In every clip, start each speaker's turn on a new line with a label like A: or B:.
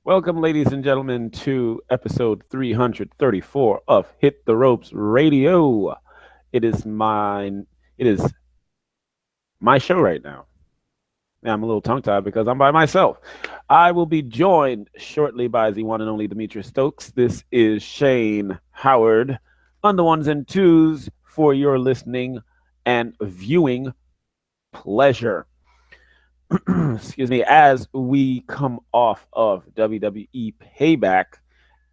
A: Welcome, ladies and gentlemen, to episode 334 of Hit the Ropes Radio. It is mine. It is my show right now. Yeah, I'm a little tongue tied because I'm by myself. I will be joined shortly by the one and only Demetrius Stokes. This is Shane Howard on the ones and twos for your listening and viewing pleasure. Excuse me, as we come off of WWE Payback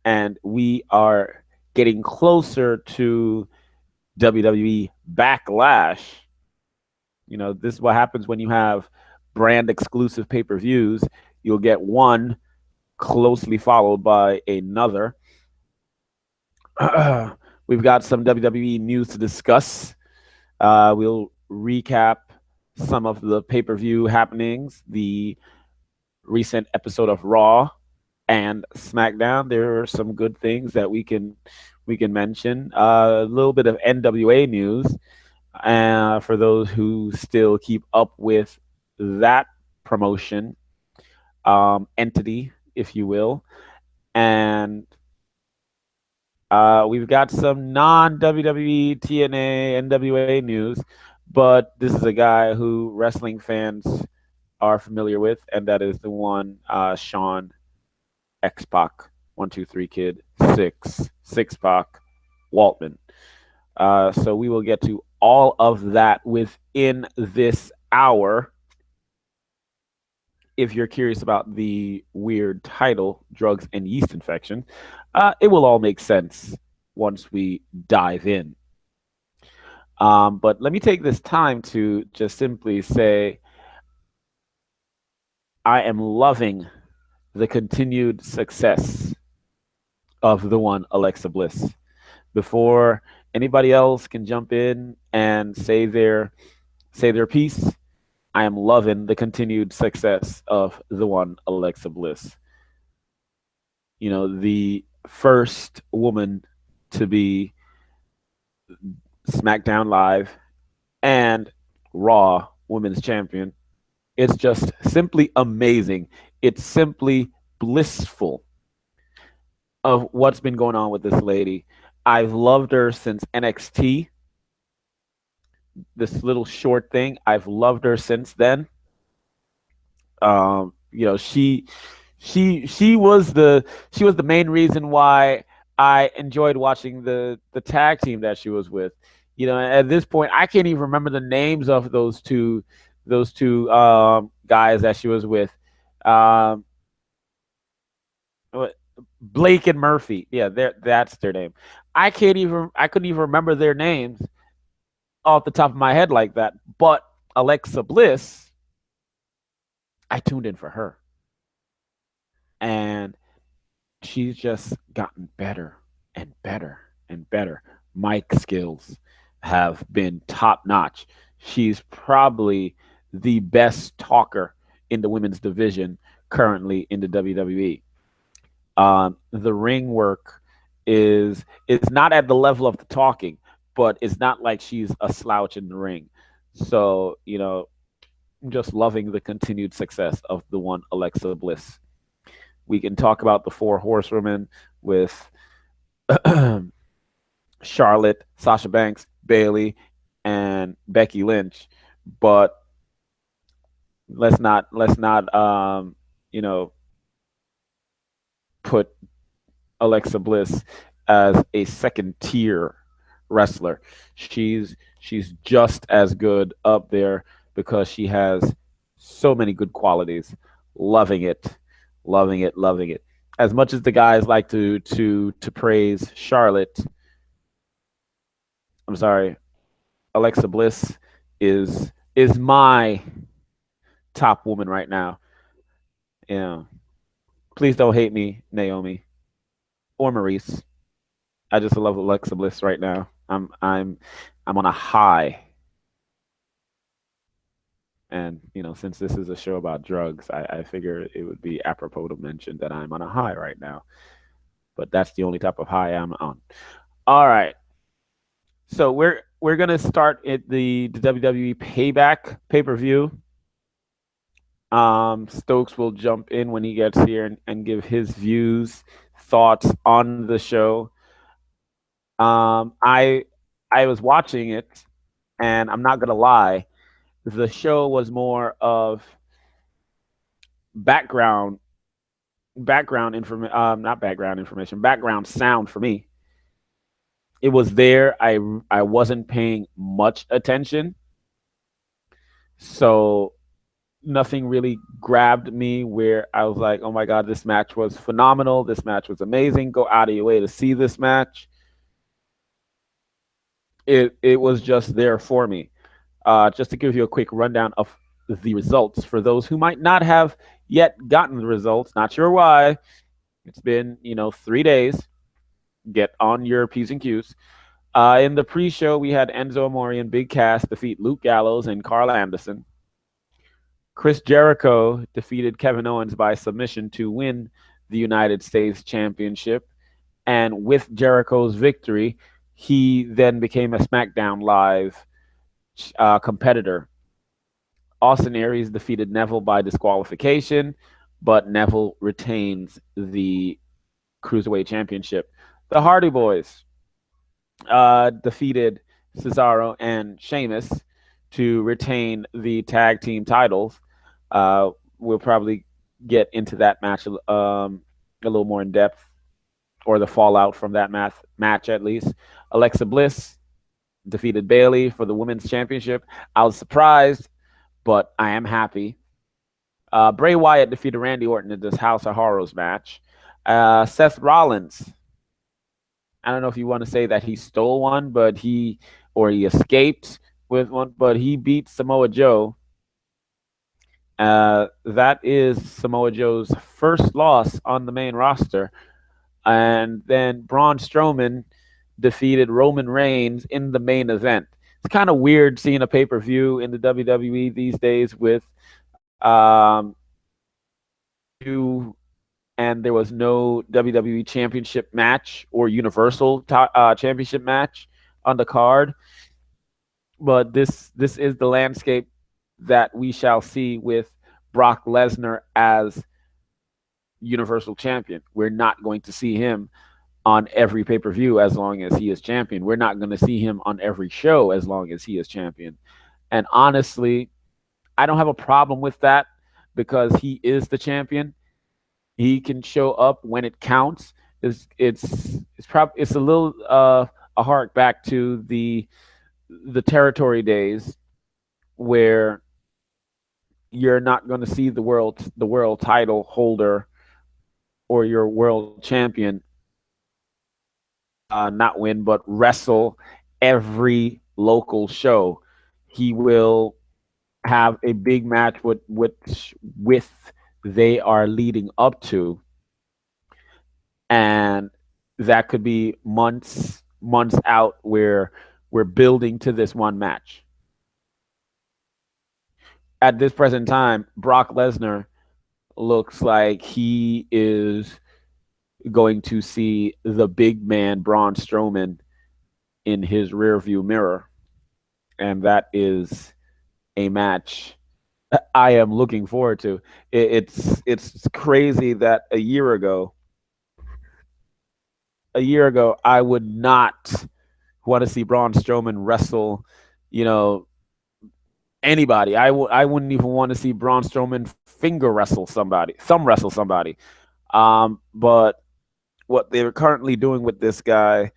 A: and we are getting closer to WWE Backlash. You know, this is what happens when you have brand exclusive pay per views. You'll get one closely followed by another. We've got some WWE news to discuss. We'll recap some of the pay per view happenings, the recent episode of Raw and SmackDown. There are some good things that we can mention. A little bit of NWA news for those who still keep up with that promotion entity, if you will, and we've got some non WWE, TNA, NWA news, but this is a guy who wrestling fans are familiar with, and that is the one Sean X Pac, 123 Kid, Six Pac, Waltman. So we will get to all of that within this hour. If you're curious about the weird title, Drugs and Yeast Infection, it will all make sense once we dive in. But let me take this time to just simply say I am loving the continued success of the one Alexa Bliss. Before anybody else can jump in and say their piece, I am loving the continued success of the one Alexa Bliss. You know, the first woman to be SmackDown Live and Raw Women's Champion. It's just simply amazing. It's simply blissful of what's been going on with this lady. I've loved her since NXT. This little short thing, I've loved her since then. You know, she was the main reason why I enjoyed watching the tag team that she was with. You know, at this point, I can't even remember the names of those two guys that she was with. Um, Blake and Murphy. Yeah, that's their name. I couldn't even remember their names off the top of my head like that. But Alexa Bliss, I tuned in for her. And she's just gotten better and better and better. Mic skills have been top notch. She's probably the best talker in the women's division currently in the WWE. The ring work is not at the level of the talking, but it's not like she's a slouch in the ring. So, you know, I'm just loving the continued success of the one Alexa Bliss. We can talk about the four horsewomen with Charlotte, Sasha Banks, Bailey, and Becky Lynch, but let's not you know put Alexa Bliss as a second tier wrestler. She's just as good up there because she has so many good qualities. Loving it, loving it, loving it. As much as the guys like to praise Charlotte, I'm sorry, Alexa Bliss is my top woman right now. Yeah. Please don't hate me, Naomi or Maurice. I just love Alexa Bliss right now. I'm on a high. And you know, since this is a show about drugs, I figure it would be apropos to mention that I'm on a high right now. But that's the only type of high I'm on. All right. So we're gonna start at the WWE Payback pay per view. Stokes will jump in when he gets here and give his views, thoughts on the show. Um, I I was watching it, and I'm not gonna lie, the show was more of background background information, not background information, background sound for me. It was there. I wasn't paying much attention, so nothing really grabbed me where I was like, oh my god, this match was phenomenal. This match was amazing. Go out of your way to see this match. It was just there for me. Just to give you a quick rundown of the results for those who might not have yet gotten the results. Not sure why. It's been 3 days. Get on your P's and Q's. In the pre-show, we had Enzo Amore and Big Cass defeat Luke Gallows and Carl Anderson. Chris Jericho defeated Kevin Owens by submission to win the United States Championship. And with Jericho's victory, he then became a SmackDown Live competitor. Austin Aries defeated Neville by disqualification, but Neville retains the Cruiserweight Championship. The Hardy Boys defeated Cesaro and Sheamus to retain the tag team titles. We'll probably get into that match a little more in depth, or the fallout from that match at least. Alexa Bliss defeated Bayley for the Women's Championship. I was surprised, but I am happy. Bray Wyatt defeated Randy Orton in this House of Horrors match. Seth Rollins, I don't know if you want to say that he stole one, but he escaped with one, but he beat Samoa Joe. That is Samoa Joe's first loss on the main roster. And then Braun Strowman defeated Roman Reigns in the main event. It's kind of weird seeing a pay-per-view in the WWE these days with and there was no WWE Championship match or Universal Championship match on the card. But this is the landscape that we shall see with Brock Lesnar as Universal Champion. We're not going to see him on every pay-per-view as long as he is champion. We're not going to see him on every show as long as he is champion. And honestly, I don't have a problem with that because he is the champion. He can show up when it counts. It's a little a hark back to the territory days where you're not going to see the world title holder or your world champion not win, but wrestle every local show. He will have a big match with they are leading up to, and that could be months out where we're building to this one match. At this present time, Brock Lesnar looks like he is going to see the big man Braun Strowman in his rearview mirror, and that is a match I am looking forward to. It's crazy that a year ago I would not want to see Braun Strowman wrestle, anybody. I wouldn't even want to see Braun Strowman thumb wrestle somebody. But what they're currently doing with this guy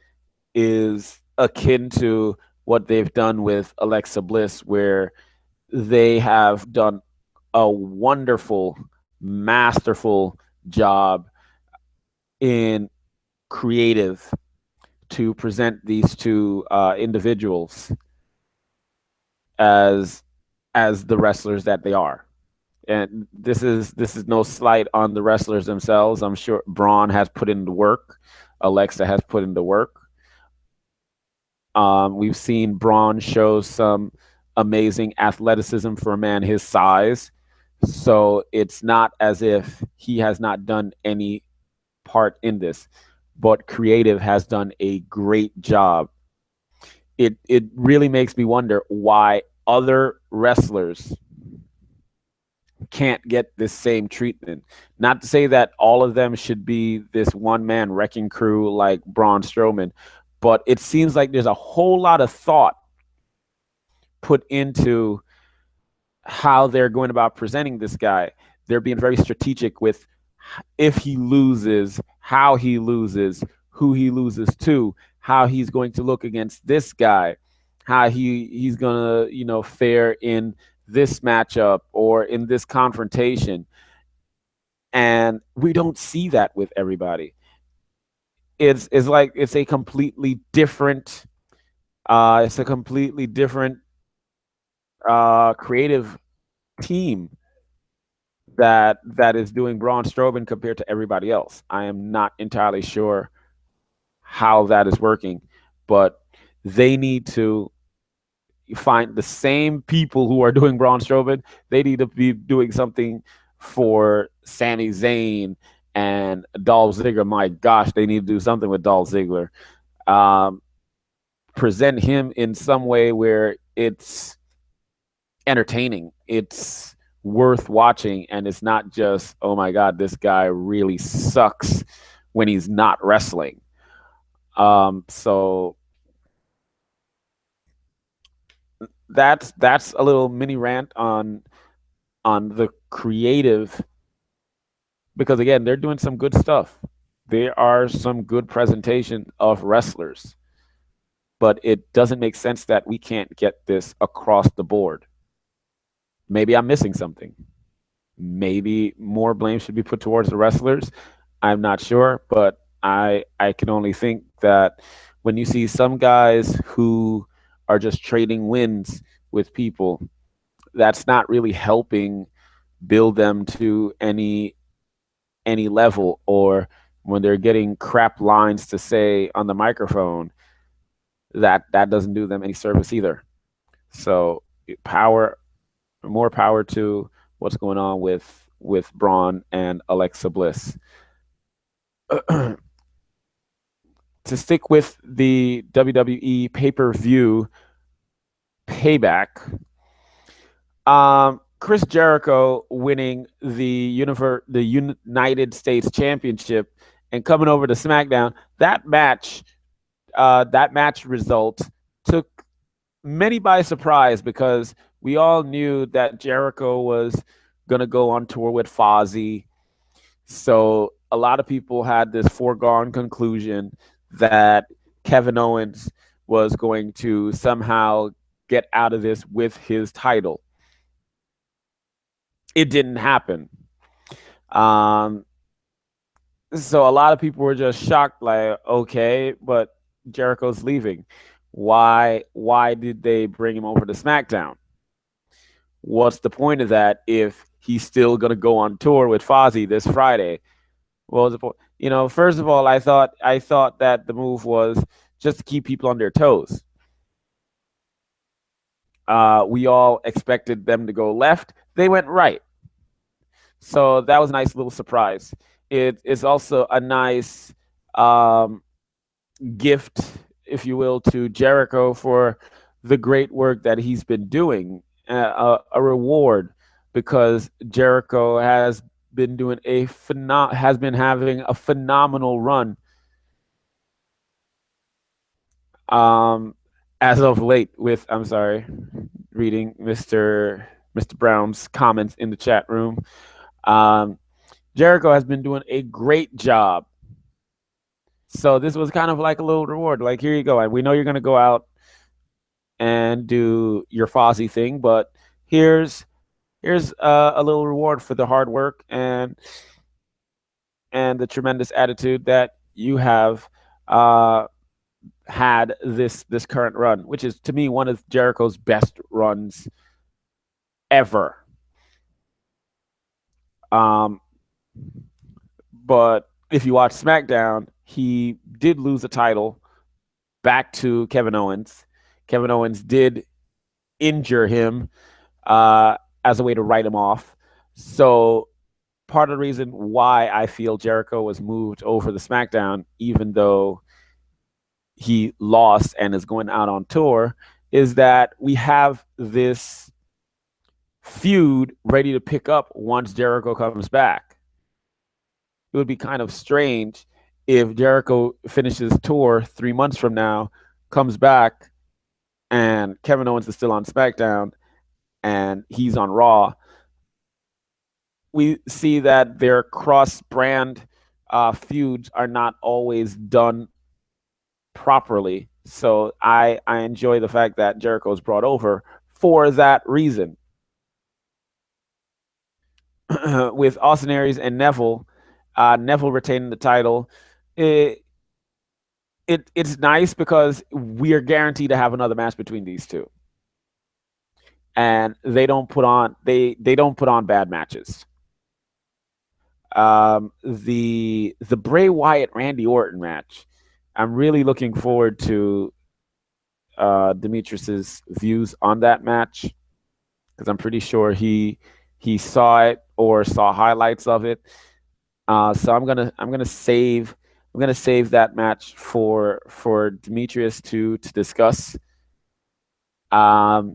A: is akin to what they've done with Alexa Bliss, where they have done a wonderful, masterful job in creative to present these two individuals as the wrestlers that they are. And this is no slight on the wrestlers themselves. I'm sure Braun has put in the work. Alexa has put in the work. We've seen Braun show some amazing athleticism for a man his size. So it's not as if he has not done any part in this, but creative has done a great job. It really makes me wonder why other wrestlers can't get this same treatment. Not to say that all of them should be this one man wrecking crew like Braun Strowman, but it seems like there's a whole lot of thought put into how they're going about presenting this guy. They're being very strategic with if he loses, how he loses, who he loses to, how he's going to look against this guy, how he's gonna fare in this matchup or in this confrontation. And we don't see that with everybody. It's like it's a completely different creative team that is doing Braun Strowman compared to everybody else. I am not entirely sure how that is working, but they need to find the same people who are doing Braun Strowman. They need to be doing something for Sami Zayn and Dolph Ziggler. My gosh, they need to do something with Dolph Ziggler. Present him in some way where it's entertaining. It's worth watching, and it's not just, oh my God, this guy really sucks when he's not wrestling. So that's a little mini rant on the creative, because again, they're doing some good stuff. There are some good presentation of wrestlers, but it doesn't make sense that we can't get this across the board. Maybe I'm missing something. Maybe more blame should be put towards the wrestlers. I'm not sure, but I can only think that when you see some guys who are just trading wins with people, that's not really helping build them to any level, or when they're getting crap lines to say on the microphone, that doesn't do them any service either. So more power to what's going on with Braun and Alexa Bliss. To stick with the WWE pay-per-view Payback, Chris Jericho winning the United States Championship and coming over to SmackDown. That match result took many by surprise, because we all knew that Jericho was going to go on tour with Fozzy. So a lot of people had this foregone conclusion that Kevin Owens was going to somehow get out of this with his title. It didn't happen. So a lot of people were just shocked, like, okay, but Jericho's leaving. Why did they bring him over to SmackDown? What's the point of that if he's still going to go on tour with Fozzy this Friday? What was the point? First of all, I thought that the move was just to keep people on their toes. We all expected them to go left. They went right. So that was a nice little surprise. It is also a nice gift, if you will, to Jericho for the great work that he's been doing. A reward, because Jericho has been doing having a phenomenal run as of late. I'm sorry, reading Mr. Brown's comments in the chat room. Jericho has been doing a great job. So this was kind of like a little reward. Like, here you go. And we know you're going to go out and do your Fozzy thing, but here's a little reward for the hard work and the tremendous attitude that you have had this current run, which is, to me, one of Jericho's best runs ever. But if you watch SmackDown, he did lose the title back to Kevin Owens. Kevin Owens did injure him as a way to write him off. So part of the reason why I feel Jericho was moved over the SmackDown, even though he lost and is going out on tour, is that we have this feud ready to pick up once Jericho comes back. It would be kind of strange if Jericho finishes tour 3 months from now, comes back, and Kevin Owens is still on SmackDown and he's on Raw. We see that their cross-brand feuds are not always done properly. So I enjoy the fact that Jericho is brought over for that reason. With Austin Aries and Neville, Neville retaining the title, it's nice because we are guaranteed to have another match between these two, and they don't put on bad matches. The Bray Wyatt Randy Orton match, I'm really looking forward to Demetrius's views on that match, because I'm pretty sure he saw it or saw highlights of it. So I'm gonna save that match for Demetrius to discuss, as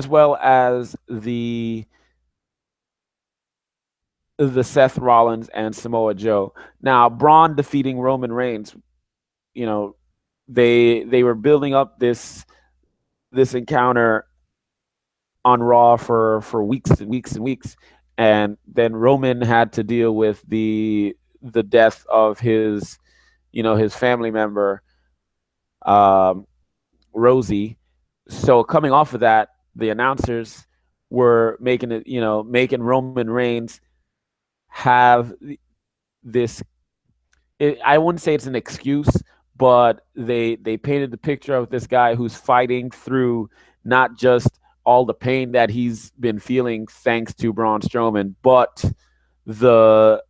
A: well as the Seth Rollins and Samoa Joe. Now, Braun defeating Roman Reigns, they were building up this encounter on Raw for weeks and weeks and weeks, and then Roman had to deal with the death of his family member, Rosie. So coming off of that, the announcers were making Roman Reigns have this. I wouldn't say it's an excuse, but they painted the picture of this guy who's fighting through not just all the pain that he's been feeling thanks to Braun Strowman, but the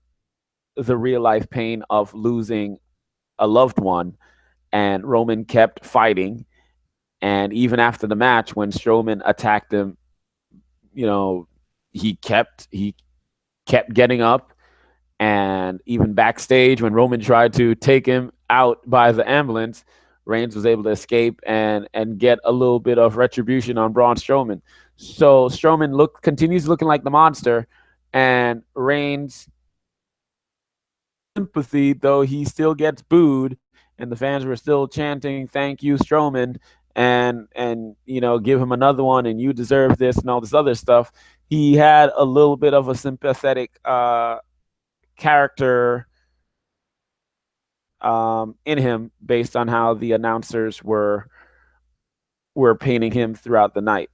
A: real life pain of losing a loved one. And Roman kept fighting, and even after the match, when Strowman attacked him, he kept getting up. And even backstage, when Roman tried to take him out by the ambulance, Reigns was able to escape and get a little bit of retribution on Braun Strowman. So Strowman continues looking like the monster, and Reigns sympathy, though he still gets booed, and the fans were still chanting, "Thank you, Strowman," and give him another one, and you deserve this, and all this other stuff. He had a little bit of a sympathetic character in him, based on how the announcers were painting him throughout the night.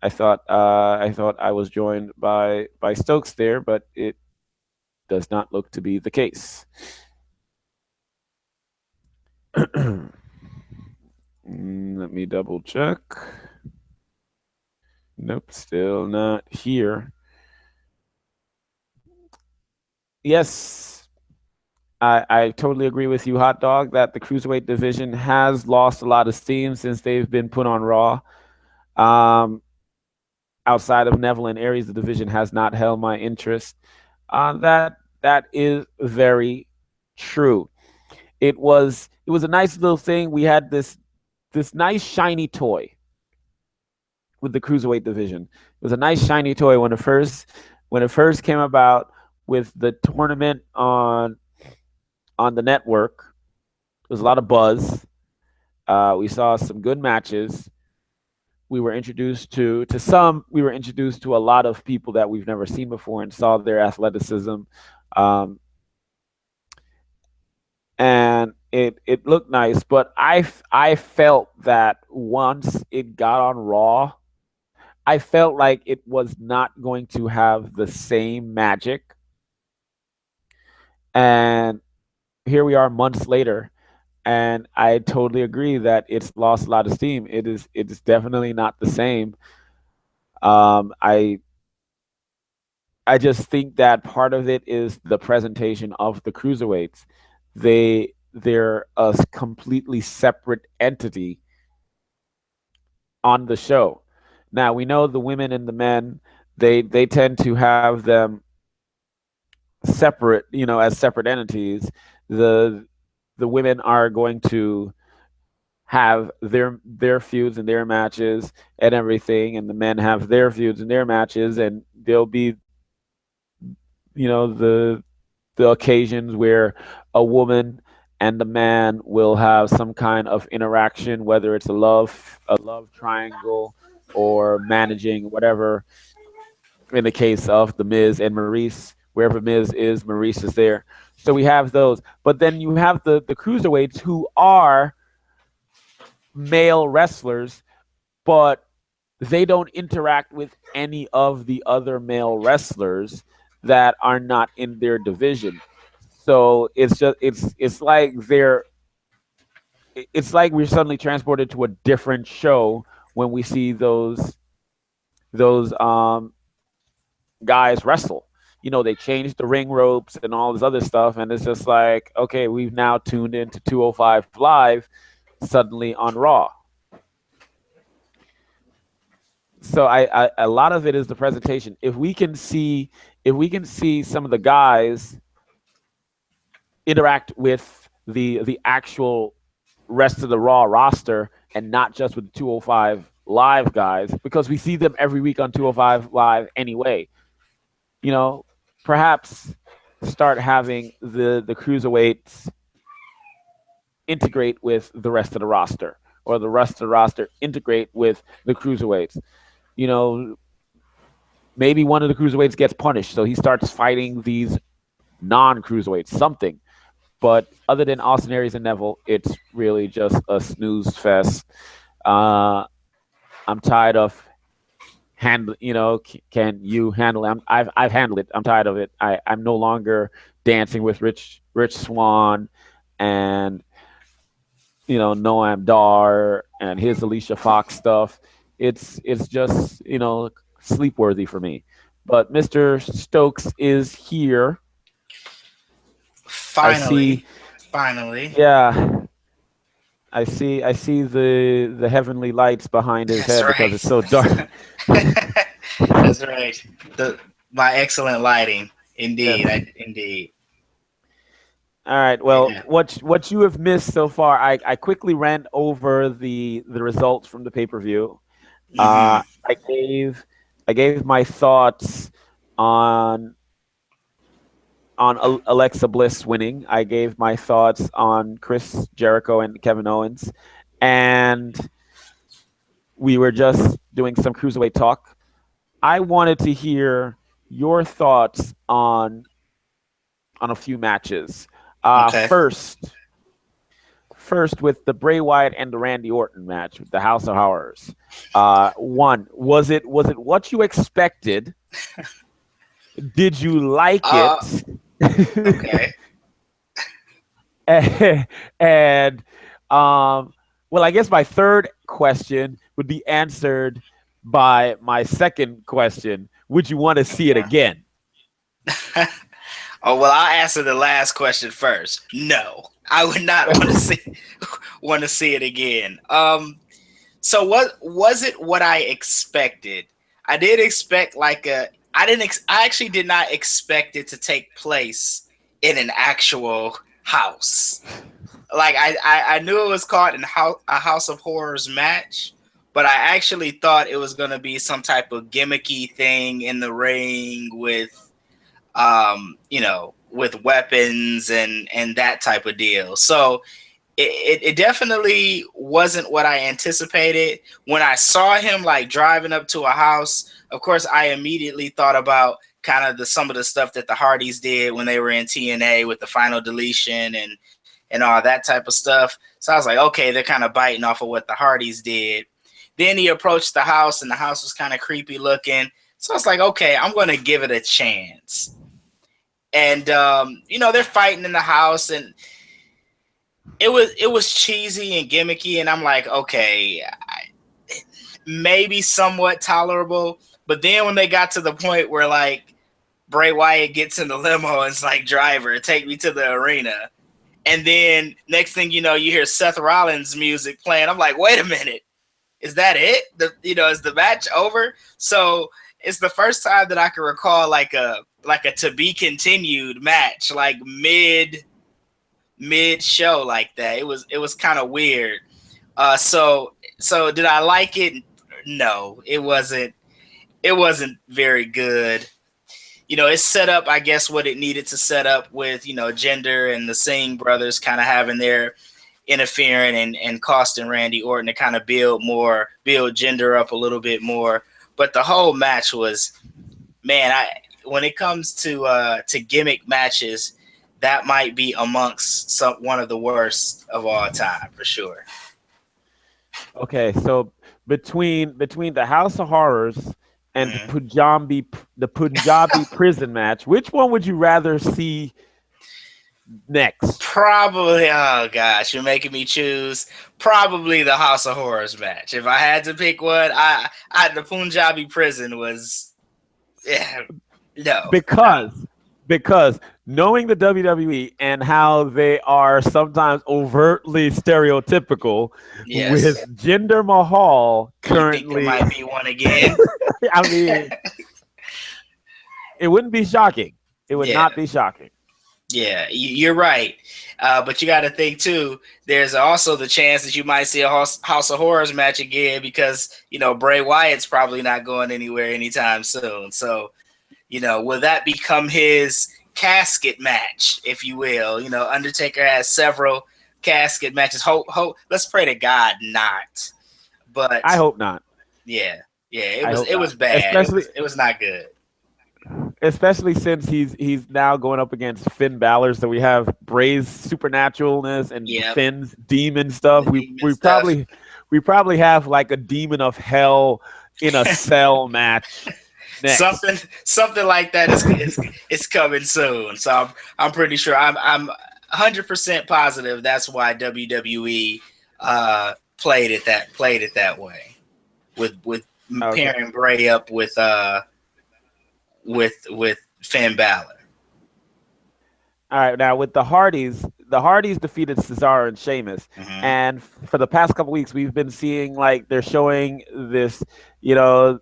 A: I thought I was joined by Stokes there, but it does not look to be the case. Let me double check. Nope, still not here. Yes, I totally agree with you, Hot Dog, that the Cruiserweight division has lost a lot of steam since they've been put on Raw. Outside of Neville and Aries, the division has not held my interest. That is very true. It was a nice little thing. We had this nice shiny toy with the Cruiserweight division. It was a nice shiny toy when it first came about, with the tournament on the network. There was a lot of buzz. We saw some good matches. We were introduced to some. We were introduced to a lot of people that we've never seen before, and saw their athleticism. And it looked nice, but I felt that once it got on Raw, I felt like it was not going to have the same magic. And here we are months later, and I totally agree that it's lost a lot of steam. It is definitely not the same. I just think that part of it is the presentation of the cruiserweights. They're a completely separate entity on the show. Now, we know the women and the men, they tend to have them separate, as separate entities. The women are going to have their feuds and their matches and everything, and the men have their feuds and their matches, and there'll be, the occasions where a woman and the man will have some kind of interaction, whether it's a love triangle, or managing whatever. In the case of the Miz and Maurice, wherever Miz is, Maurice is there. So we have those, but then you have the cruiserweights who are male wrestlers, but they don't interact with any of the other male wrestlers that are not in their division. So it's like we're suddenly transported to a different show when we see those guys wrestle. They changed the ring ropes and all this other stuff, and it's just like, okay, we've now tuned into 205 Live suddenly on Raw. So a lot of it is the presentation. If we can see some of the guys interact with the actual rest of the Raw roster and not just with the 205 Live guys, because we see them every week on 205 Live anyway. You know, perhaps start having the cruiserweights integrate with the rest of the roster, or the rest of the roster integrate with the cruiserweights. You know, maybe one of the cruiserweights gets punished, so he starts fighting these non-cruiserweights, something. But other than Austin Aries and Neville, it's really just a snooze fest. I'm tired of handle. Can you handle it? I've handled it. I'm tired of it. I'm no longer dancing with Rich Swan and Noam Dar and his Alicia Fox stuff. It's just sleepworthy for me. But Mr. Stokes is here. I see.
B: Finally, finally.
A: Yeah, I see the heavenly lights behind his
B: That's
A: head because
B: right.
A: it's so dark.
B: That's right. The my excellent lighting, indeed.
A: Yes.
B: Indeed.
A: All right. Well,
B: Yeah.
A: what you have missed so far, I quickly ran over the results from the pay-per-view.
B: Hmm.
A: I gave my thoughts on Alexa Bliss winning. I gave my thoughts on Chris Jericho and Kevin Owens, and we were just doing some cruiserweight talk. I wanted to hear your thoughts on a few matches. Uh,
B: Okay.
A: first, first with the Bray Wyatt and the Randy Orton match with the House of Horrors. One, was it what you expected? Did you like
B: Uh.
A: it?
B: Okay.
A: And well, I guess my third question would be answered by my second question. Would you want to see it again?
B: Oh well, I'll answer the last question first. No, I would not want to see it again. So what was it? What I expected? I did expect like a. I didn't. I actually did not expect it to take place in an actual house. Like I knew it was called a House of Horrors match, but I actually thought it was gonna be some type of gimmicky thing in the ring with with weapons and that type of deal. So it definitely wasn't what I anticipated. When I saw him like driving up to a house, of course, I immediately thought about kind of some of the stuff that the Hardys did when they were in TNA with the final deletion and all that type of stuff. So I was like, okay, they're kind of biting off of what the Hardys did. Then he approached the house, and the house was kind of creepy looking. So I was like, okay, I'm going to give it a chance. And they're fighting in the house, and it was cheesy and gimmicky, and I'm like, okay, maybe somewhat tolerable. But then when they got to the point where like Bray Wyatt gets in the limo and it's like, driver, take me to the arena. And then next thing you know, you hear Seth Rollins music playing. I'm like, wait a minute, is that it? Is the match over? So it's the first time that I can recall like a to be continued match, like mid show like that. It was kind of weird. So did I like it? No, it wasn't. It wasn't very good. It's set up, I guess, what it needed to set up with Gender and the Singh brothers kind of having their interfering and costing Randy Orton to kind of build Gender up a little bit more. But the whole match was, man, when it comes to gimmick matches, that might be amongst one of the worst of all time for sure.
A: Okay, so between the House of Horrors and
B: Mm.
A: The Punjabi prison match, which one would you rather see next?
B: Probably, oh gosh, you're making me choose. Probably the House of Horrors match. If I had to pick one, the Punjabi prison was, yeah, no,
A: Because because knowing the WWE and how they are sometimes overtly stereotypical, with
B: yes.
A: Jinder Mahal
B: You think there
A: currently,
B: might be one again?
A: I mean, it wouldn't be shocking. It would
B: Yeah,
A: not be shocking.
B: yeah, you're right. But you got to think too. There's also the chance that you might see a House of Horrors match again because Bray Wyatt's probably not going anywhere anytime soon. So will that become his casket match, if you will? Undertaker has several casket matches. Let's pray to God not.
A: I
B: But
A: hope not.
B: yeah, yeah,
A: I hope
B: it
A: not.
B: was bad. It was not good.
A: Especially since he's now going up against Finn Balor, so we have Bray's supernaturalness and
B: Yep,
A: Finn's demon stuff.
B: the
A: We
B: demon
A: we
B: stuff.
A: probably we probably have like a demon of hell in a cell match next.
B: Something like that is coming soon. So I'm pretty sure I'm 100% positive that's why WWE played it that way with
A: Okay.
B: pairing Bray up with Finn Balor.
A: All right. Now with the Hardys defeated Cesaro and Sheamus,
B: Hmm.
A: and for the past couple weeks we've been seeing like they're showing this, you know,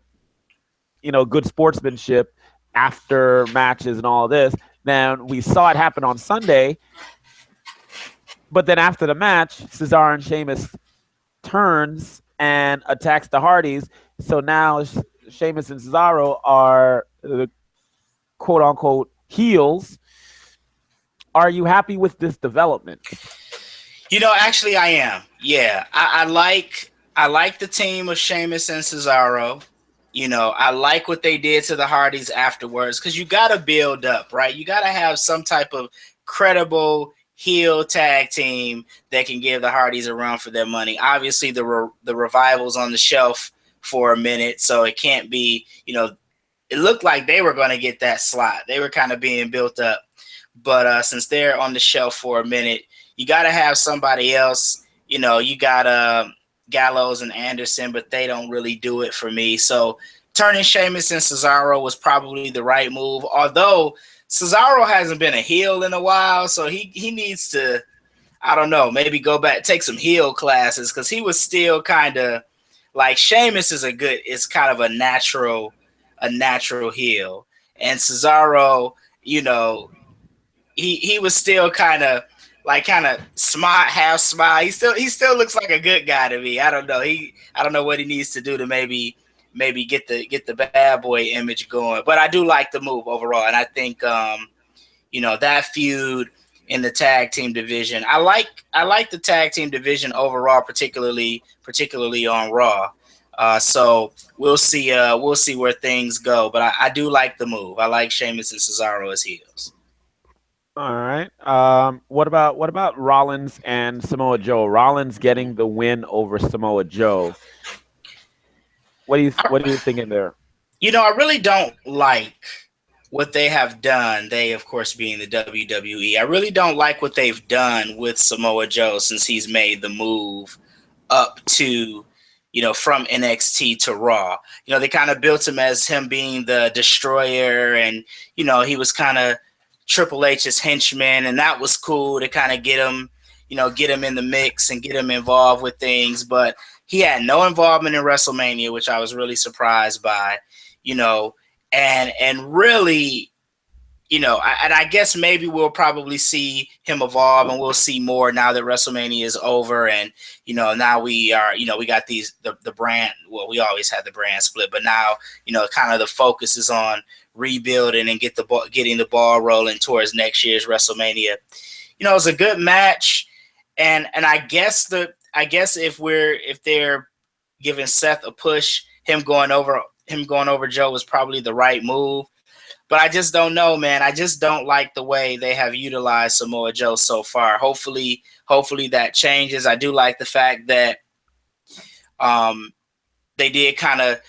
A: good sportsmanship after matches and all this. Then we saw it happen on Sunday, but then after the match, Cesaro and Sheamus turns and attacks the Hardys. So now Sheamus and Cesaro are the quote unquote heels. Are you happy with this development?
B: Actually, I am. Yeah, I like the team of Sheamus and Cesaro. I like what they did to the Hardys afterwards because you got to build up, right? You got to have some type of credible heel tag team that can give the Hardys a run for their money. Obviously, the revival's on the shelf for a minute, so it can't be. It looked like they were going to get that slot. They were kind of being built up, but since they're on the shelf for a minute, you got to have somebody else. You got Gallows and Anderson, but they don't really do it for me. So turning Sheamus and Cesaro was probably the right move. Although Cesaro hasn't been a heel in a while, so he needs to, I don't know, maybe go back, take some heel classes because he was still kind of like Sheamus is kind of a natural heel, and Cesaro, you know, he was still kind of smart, half smile. He still looks like a good guy to me. I don't know what he needs to do to maybe get the bad boy image going. But I do like the move overall, and I think that feud in the tag team division. I like the tag team division overall, particularly on Raw. So we'll see where things go. But I do like the move. I like Sheamus and Cesaro as heels.
A: All right. What about Rollins and Samoa Joe? Rollins getting the win over Samoa Joe. What are you thinking there?
B: I really don't like what they have done. They, of course, being the WWE. I really don't like what they've done with Samoa Joe since he's made the move up to, from NXT to Raw. They kind of built him as him being the destroyer, and he was kind of Triple H's henchman, and that was cool to kind of get him in the mix and get him involved with things. But he had no involvement in WrestleMania, which I was really surprised by, you know, and really, and I guess maybe we'll probably see him evolve, and we'll see more now that WrestleMania is over, and now we are, we got the brand. Well, we always had the brand split, but now kind of the focus is on rebuilding and getting the ball rolling towards next year's WrestleMania. It was a good match, and I guess if they're giving Seth a push, him going over Joe was probably the right move. But I just don't know, man. I just don't like the way they have utilized Samoa Joe so far. Hopefully that changes. I do like the fact that um, they did kind of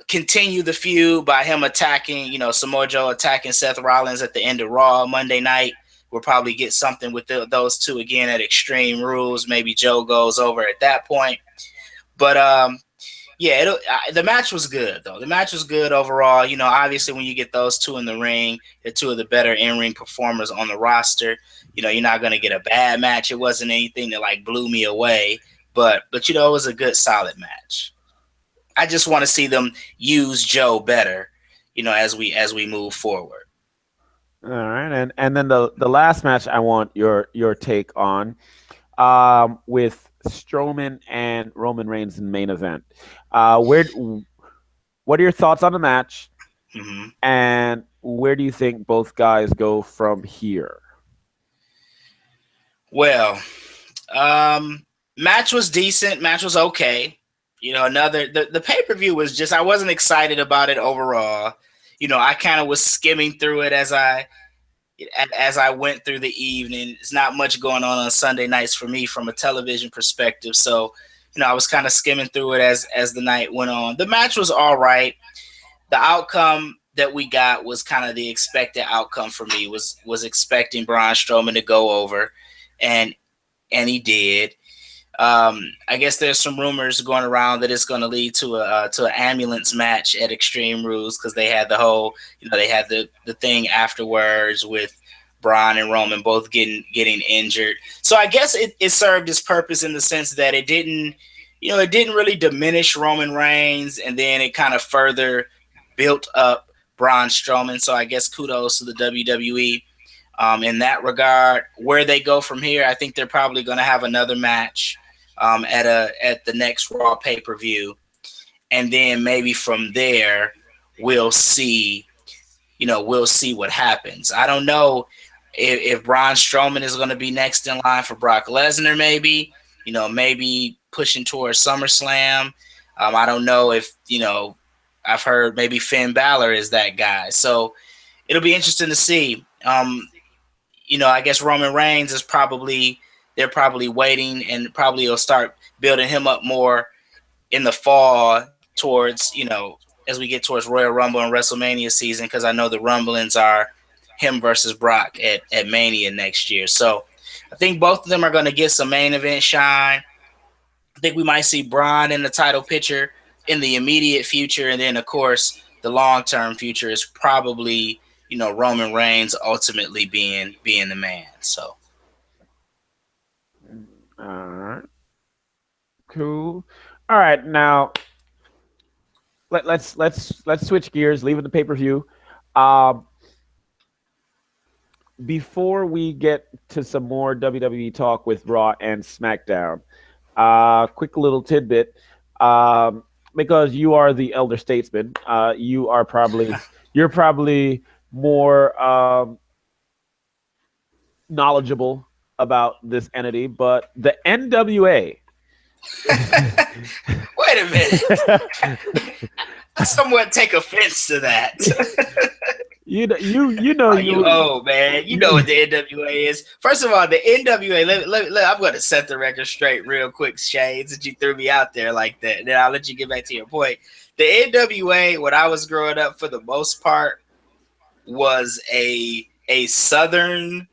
B: continue the feud by him attacking, Samoa Joe attacking Seth Rollins at the end of Raw Monday night. We'll probably get something with those two again at Extreme Rules. Maybe Joe goes over at that point. But yeah, the match was good, though. The match was good overall. Obviously, when you get those two in the ring, they're two of the better in-ring performers on the roster. You're not going to get a bad match. It wasn't anything that like blew me away, but it was a good, solid match. I just want to see them use Joe better, as we move forward.
A: All right, and then the last match I want your take on, with Strowman and Roman Reigns in the main event. Where What are your thoughts on the match,
B: hmm
A: and where do you think both guys go from here?
B: Well, match was decent. Match was okay. The pay per view was just, I wasn't excited about it overall. I kind of was skimming through it as I went through the evening. It's not much going on Sunday nights for me from a television perspective, so I was kind of skimming through it as the night went on. The match was all right. The outcome that we got was kind of the expected outcome for me. Was expecting Braun Strowman to go over, and he did. I guess there's some rumors going around that it's going to lead to an ambulance match at Extreme Rules, because they had the whole, they had the thing afterwards with Braun and Roman both getting injured. So I guess it served its purpose in the sense that it didn't really diminish Roman Reigns, and then it kind of further built up Braun Strowman. So I guess kudos to the WWE. In that regard, where they go from here, I think they're probably going to have another match at the next Raw pay-per-view, and then maybe from there we'll see what happens. I don't know if Braun Strowman is going to be next in line for Brock Lesnar, maybe pushing towards SummerSlam. I don't know if I've heard maybe Finn Balor is that guy, so it'll be interesting to see. I guess Roman Reigns they're probably waiting, and probably will start building him up more in the fall towards, as we get towards Royal Rumble and WrestleMania season, because I know the rumblings are him versus Brock at Mania next year. So I think both of them are going to get some main event shine. I think we might see Braun in the title picture in the immediate future, and then of course the long term future is probably Roman Reigns ultimately being the man. So
A: All right, cool. All right, now let's switch gears, leaving the pay per view. Um, Before we get to some more WWE talk with Raw and SmackDown, quick little tidbit. Because you are the elder statesman, you're probably more knowledgeable about this entity, but the NWA.
B: wait a minute. I somewhat take offense to that. You old man. You know what the NWA is. First of all, the NWA. I'm going to set the record straight real quick, Shades, that you threw me out there like that. And then I'll let you get back to your point. The NWA, when I was growing up, for the most part, was a Southern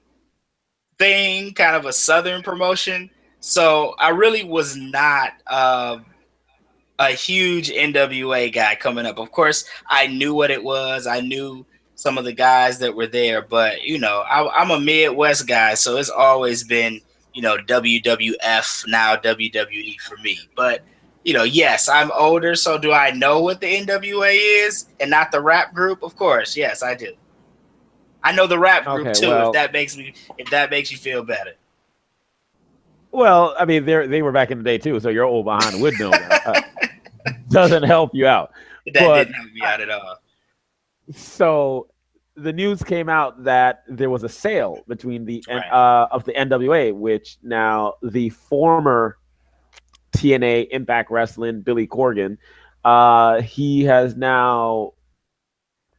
B: thing, kind of a Southern promotion. So I really was not a huge NWA guy coming up. Of course, I knew what it was. I knew some of the guys that were there, but I'm a Midwest guy, so it's always been WWF, now WWE for me. But yes, I'm older, so do I know what the NWA is and not the rap group? Of course, yes, I do. I know the rap group
A: Okay,
B: too.
A: well,
B: If that makes you feel better.
A: I mean, they were back in the day too, so your old behind would know them. Doesn't help you out,
B: That
A: but
B: didn't help me out at all.
A: so the news came out that there was a sale between
B: Right.
A: of the NWA, which now the former TNA Impact Wrestling Billy Corgan, he has now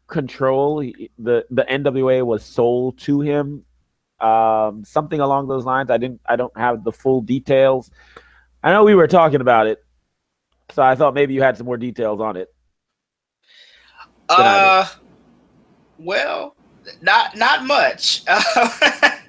A: control. The NWA was sold to him, something along those lines. I don't have the full details. I know we were talking about it, so I thought maybe you had some more details on it than I do.
B: Uh, well, not much. I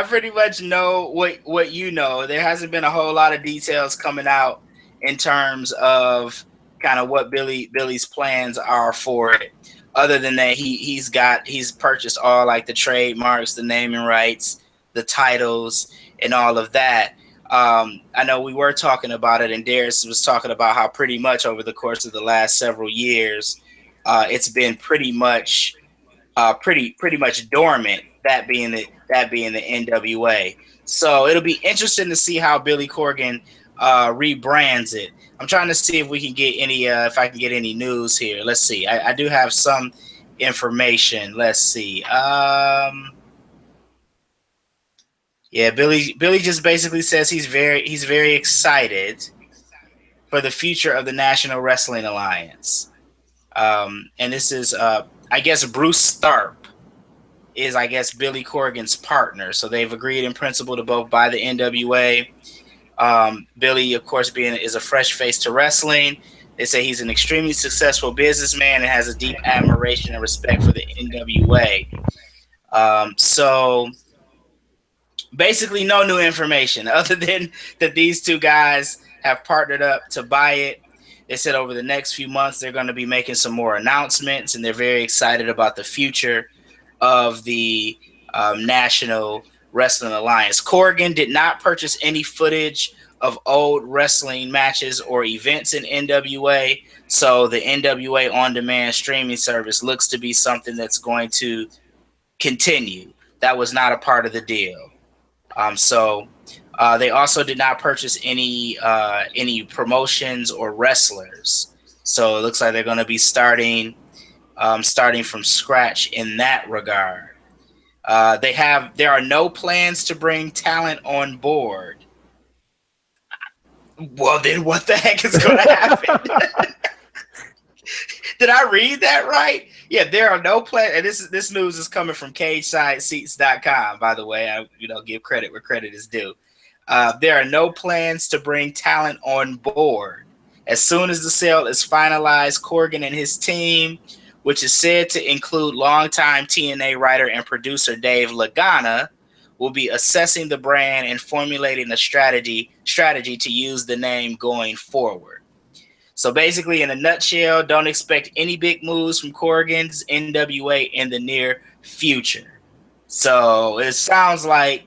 B: pretty much know what you know. There hasn't been a whole lot of details coming out in terms of kind of what Billy's plans are for it. Other than that, he's purchased all like the trademarks, the naming rights, the titles, and all of that. I know we were talking about it, and Darius was talking about how pretty much over the course of the last several years, it's been pretty much dormant. That being the NWA. So it'll be interesting to see how Billy Corgan rebrands it. I'm trying to see if we can get any if I can get any news here. Let's see. I do have some information. Let's see. Yeah, Billy just basically says he's very excited for the future of the National Wrestling Alliance. And this is I guess Bruce Tharp is, I guess, Billy Corgan's partner. So they've agreed in principle to both buy the NWA. Billy, of course, is a fresh face to wrestling. They say he's an extremely successful businessman and has a deep admiration and respect for the NWA. So basically, no new information other than that these two guys have partnered up to buy it. They said over the next few months they're going to be making some more announcements, and they're very excited about the future of the National Wrestling Alliance. Corgan did not purchase any footage of old wrestling matches or events in NWA, so the NWA on-demand streaming service looks to be something that's going to continue. That was not a part of the deal. So they also did not purchase any promotions or wrestlers. So it looks like they're going to be starting from scratch in that regard. There are no plans to bring talent on board. Well, then what the heck is going to happen? Did I read that right? Yeah, there are no plans. And this news is coming from CageSideSeats.com, by the way. I give credit where credit is due. There are no plans to bring talent on board. As soon as the sale is finalized, Corgan and his team, which is said to include longtime TNA writer and producer Dave Lagana, will be assessing the brand and formulating a strategy to use the name going forward. So basically, in a nutshell, don't expect any big moves from Corgan's NWA in the near future. So it sounds like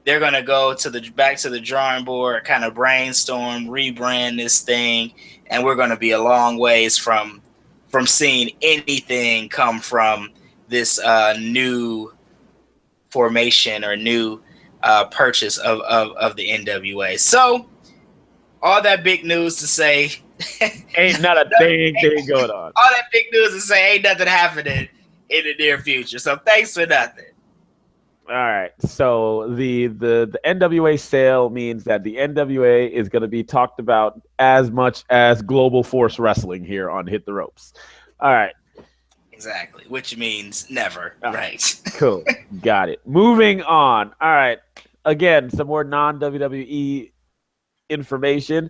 B: they're going to go back to the drawing board, kind of brainstorm, rebrand this thing, and we're going to be a long ways from seeing anything come from this new formation or new purchase of the NWA. So all that big news to say,
A: ain't not a thing going on.
B: All that big news to say, ain't nothing happening in the near future. So thanks for nothing.
A: All right. So the NWA sale means that the NWA is going to be talked about as much as Global Force Wrestling here on Hit the Ropes. All right.
B: Exactly. Which means never. Right.
A: Cool. Got it. Moving on. All right. Again, some more non-WWE information.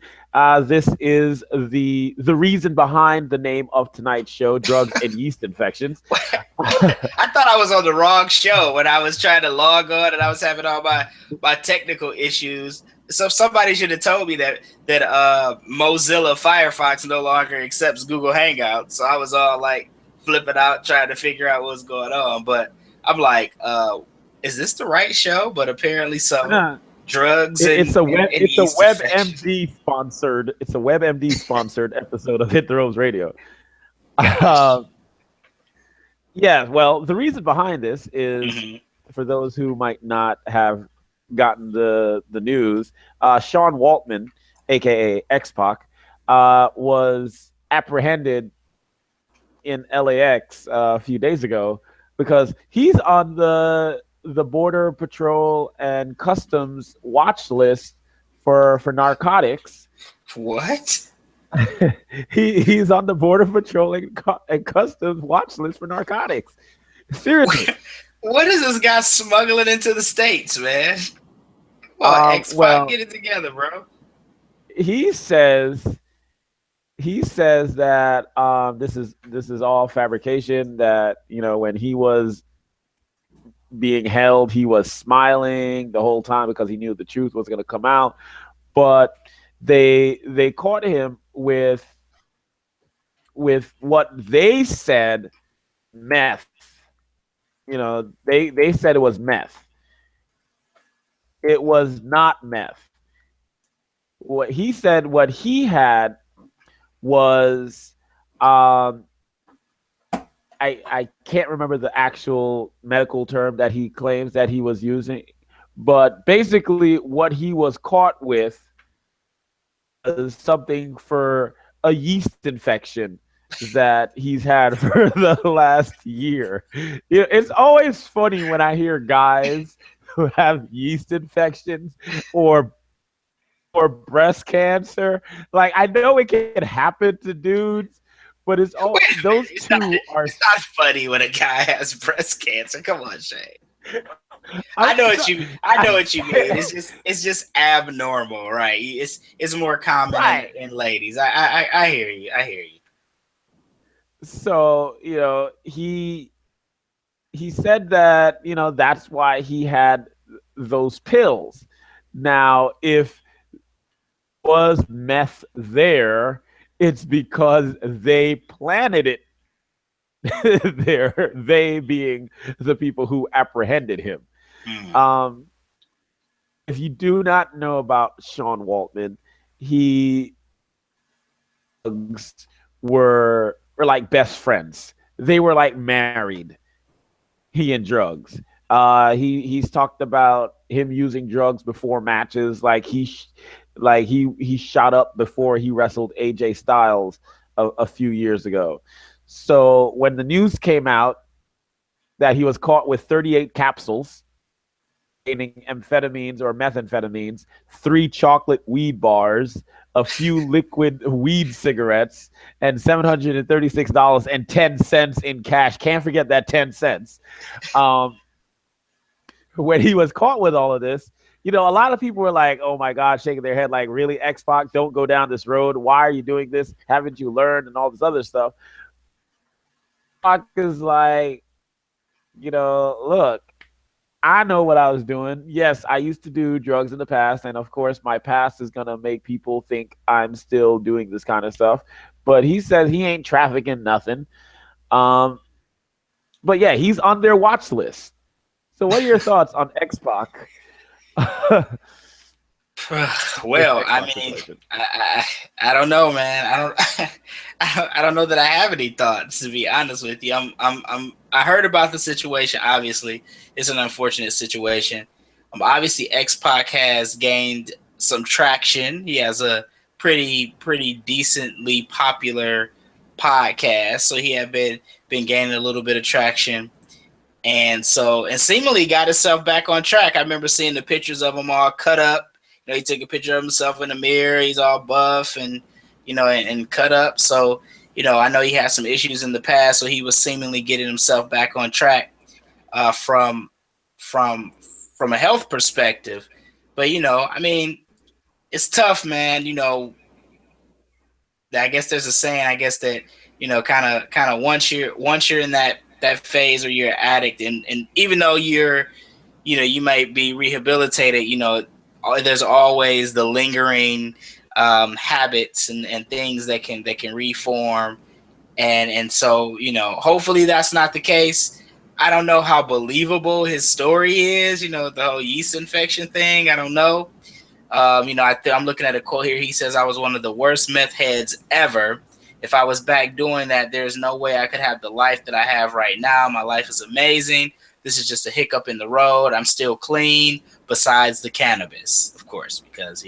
A: This is the reason behind the name of tonight's show, drugs and yeast infections.
B: I thought I was on the wrong show when I was trying to log on and I was having all my technical issues. So somebody should have told me that Mozilla Firefox no longer accepts Google Hangouts. So I was all like flipping out trying to figure out what's going on. But I'm like, is this the right show? But apparently so. Drugs.
A: It's a WebMD sponsored. It's a WebMD sponsored episode of Hit the Ropes Radio. Yeah, well, the reason behind this is
B: Hmm.
A: for those who might not have gotten the news. Sean Waltman, aka X Pac, was apprehended in LAX a few days ago because he's on the Border Patrol and Customs watch list for narcotics.
B: What?
A: He's on the Border Patrol and Customs watch list for narcotics. Seriously.
B: What is this guy smuggling into the states, man? Come on, X Pac,
A: Well,
B: get it together, bro.
A: he says he says that this is all fabrication. That when he was being held, he was smiling the whole time because he knew the truth was going to come out. But they caught him with what they said meth. They said it was meth. It was not meth. What he said, what he had was I can't remember the actual medical term that he claims that he was using, but basically what he was caught with was something for a yeast infection that he's had for the last year. It's always funny when I hear guys who have yeast infections or breast cancer. Like I know it can happen to dudes, but it's all
B: Wait a
A: those
B: minute. It's not.
A: two are.
B: It's not funny when a guy has breast cancer. Come on, Shay.
A: I'm
B: I know what you mean. It's just abnormal, right? It's more common
A: right.
B: in ladies. I hear you. I hear you.
A: So he said that that's why he had those pills. Now, if was meth there, it's because they planted it there. They being the people who apprehended him.
B: Hmm.
A: Um, if you do not know about Sean Waltman, he were like best friends. They were like married. He and drugs. He's talked about him using drugs before matches. He shot up before he wrestled AJ Styles a few years ago. So when the news came out that he was caught with 38 capsules containing amphetamines or methamphetamines, 3 chocolate weed bars, a few liquid weed cigarettes, and $736.10 in cash. Can't forget that 10 cents. Um, when he was caught with all of this, a lot of people were like, "Oh my God," shaking their head, like, "Really, X Pac? Don't go down this road. Why are you doing this? Haven't you learned?" And all this other stuff. Pac is like, look, I know what I was doing. Yes, I used to do drugs in the past, and of course, my past is gonna make people think I'm still doing this kind of stuff. But he says he ain't trafficking nothing. Um, but yeah, he's on their watch list. So, what are your thoughts on X Pac? This
B: Well,
A: X
B: I
A: Pac
B: mean,
A: situation.
B: I don't know, man. I don't I don't know that I have any thoughts, to be honest with you. I heard about the situation. Obviously, it's an unfortunate situation. Obviously, X Pac has gained some traction. He has a pretty decently popular podcast, so he had been gaining a little bit of traction. And seemingly got himself back on track. I remember seeing the pictures of him all cut up. He took a picture of himself in the mirror. He's all buff and and cut up. So I know he had some issues in the past. So he was seemingly getting himself back on track from from from a health perspective. But I mean, it's tough, man. I guess there's a saying. I guess that kind of once you're in that phase where you're an addict, and even though you might be rehabilitated, there's always the lingering habits and things that can reform, and so hopefully that's not the case. I don't know how believable his story is. The whole yeast infection thing. I don't know. I'm looking at a quote here. He says, "I was one of the worst meth heads ever. If I was back doing that, there's no way I could have the life that I have right now. My life is amazing. This is just a hiccup in the road. I'm still clean, besides the cannabis, of course, because,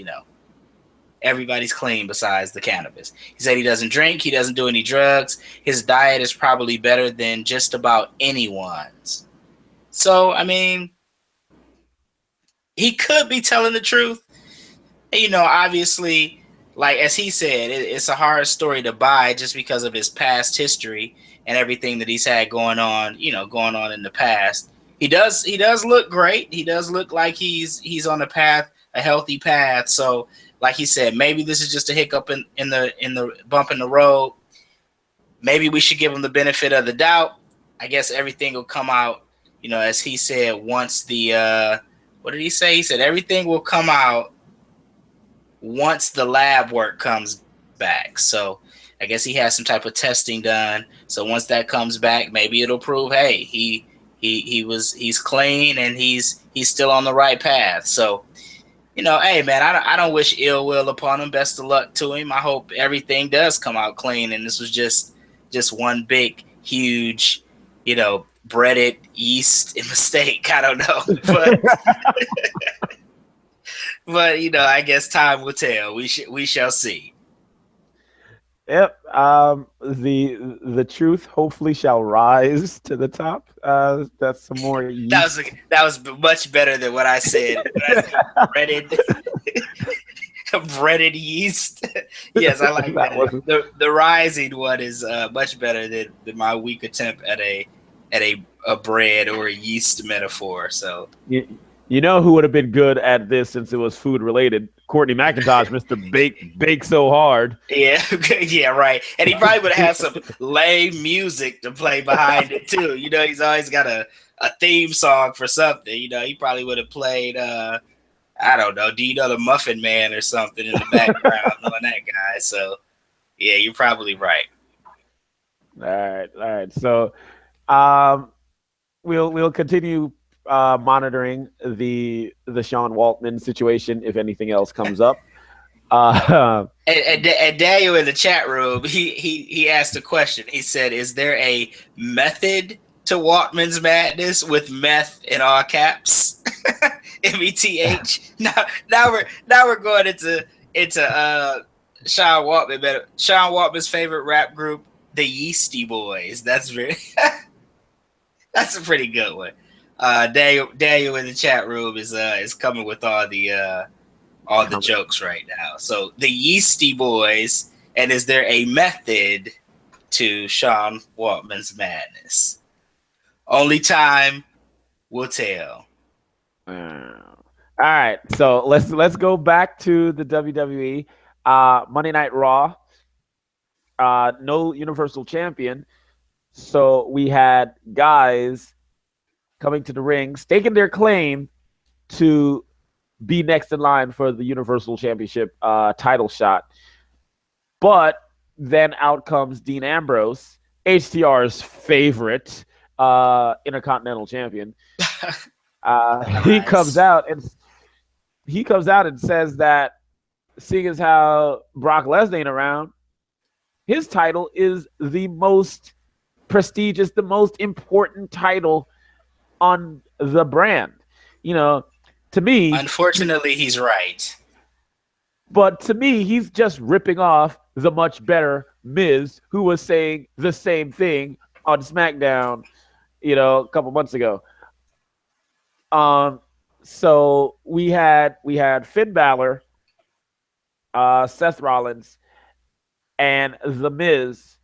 B: everybody's clean besides the cannabis. He said he doesn't drink, he doesn't do any drugs. His diet is probably better than just about anyone's. So, I mean, he could be telling the truth. Obviously, like as he said, it's a hard story to buy just because of his past history and everything that he's had going on in the past. He does look great. He does look like he's on a healthy path. So, like he said, maybe this is just a hiccup in the bump in the road. Maybe we should give him the benefit of the doubt. I guess everything will come out, as he said, once the what did he say? He said everything will come out once the lab work comes back. So I guess he has some type of testing done. So once that comes back, maybe it'll prove, hey, he's clean and he's still on the right path. So, hey man, I don't wish ill will upon him. Best of luck to him. I hope everything does come out clean and this was just one big huge, breaded yeast mistake. I don't know, but I guess time will tell. We shall see.
A: Yep. The truth hopefully shall rise to the top. That's some more yeast.
B: That was much better than what I said. When I said breaded, breaded yeast. Yes, I like that. The rising one is much better than my weak attempt at a bread or a yeast metaphor. So
A: you know who would have been good at this since it was food related? Courtney McIntosh, Mr. Bake so hard.
B: Yeah, yeah, right. And he probably would have had some lame music to play behind it too. He's always got a theme song for something. He probably would have played I don't know, do you know the Muffin Man or something in the background, knowing that guy. So yeah, you're probably right.
A: All right. So we'll continue monitoring the Sean Waltman situation if anything else comes up.
B: And Daniel in the chat room, he asked a question. He said, "Is there a method to Waltman's madness with meth in all caps?" METH. Now we're going into Sean Waltman. Sean Waltman's favorite rap group, the Yeasty Boys. That's that's a pretty good one. Daniel in the chat room is coming with all the jokes right now. So the Yeasty Boys, and is there a method to Sean Waltman's madness? Only time will tell.
A: All right, so let's go back to the WWE. Monday Night Raw. No Universal Champion, so we had guys coming to the ring, staking their claim to be next in line for the Universal Championship title shot. But then out comes Dean Ambrose, HTR's favorite Intercontinental Champion. Nice. He comes out and says that seeing as how Brock Lesnar ain't around, his title is the most prestigious, the most important title on the brand. To me,
B: unfortunately, he's right.
A: But to me, he's just ripping off the much better Miz, who was saying the same thing on SmackDown, a couple months ago. So we had Finn Balor, Seth Rollins, and The Miz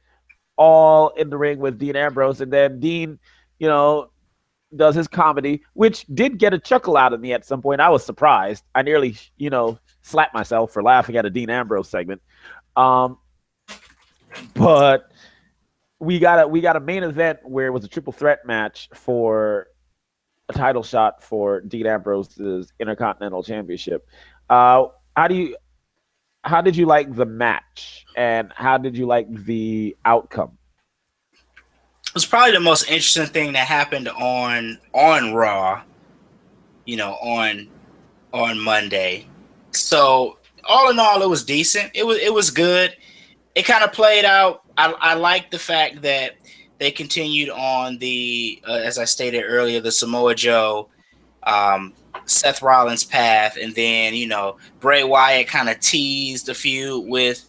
A: all in the ring with Dean Ambrose, and then Dean, does his comedy, which did get a chuckle out of me at some point. I was surprised. I nearly, slapped myself for laughing at a Dean Ambrose segment. But we got a main event where it was a triple threat match for a title shot for Dean Ambrose's Intercontinental Championship. How did you like the match, and how did you like the outcome?
B: It was probably the most interesting thing that happened on Raw, on Monday. So all in all, it was decent. It was good. it kind of played out. I like the fact that they continued on the, as I stated earlier, the Samoa Joe, um, Seth Rollins path, and then Bray Wyatt kind of teased the feud with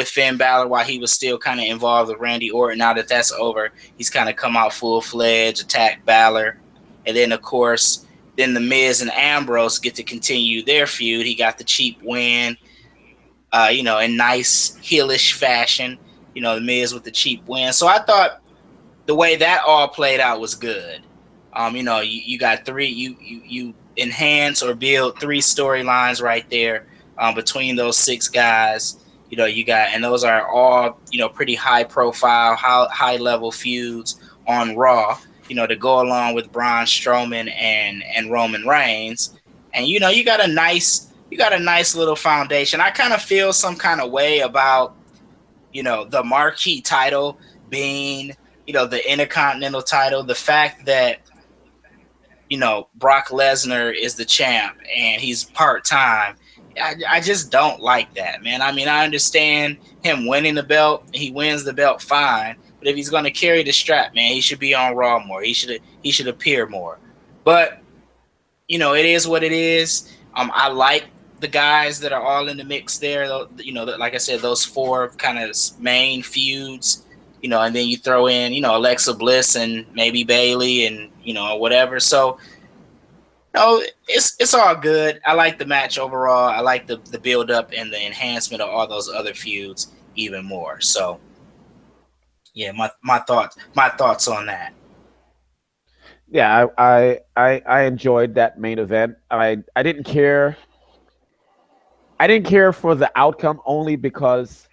B: Finn Balor while he was still kind of involved with Randy Orton. Now that that's over, he's kind of come out full fledged, attack Balor, and then of course, then the Miz and Ambrose get to continue their feud. He got the cheap win, in nice heelish fashion. The Miz with the cheap win. So I thought the way that all played out was good. You got three, you enhance or build three storylines right there, between those six guys. You got, and those are all, pretty high profile, high level feuds on Raw, to go along with Braun Strowman and Roman Reigns. And you got a nice little foundation. I kind of feel some kind of way about, the marquee title being, the Intercontinental title. The fact that, Brock Lesnar is the champ and he's part time. I just don't like that, man. I mean, I understand him winning the belt. He wins the belt, fine. But if he's going to carry the strap, man, he should be on Raw more. He should appear more. But it is what it is. I like the guys that are all in the mix there. Like I said, those four kind of main feuds. And then you throw in, Alexa Bliss and maybe Bailey and whatever. So it's all good. I like the match overall. I like the build up and the enhancement of all those other feuds even more. So yeah, my thoughts on that.
A: Yeah, I enjoyed that main event. I didn't care. I didn't care for the outcome only because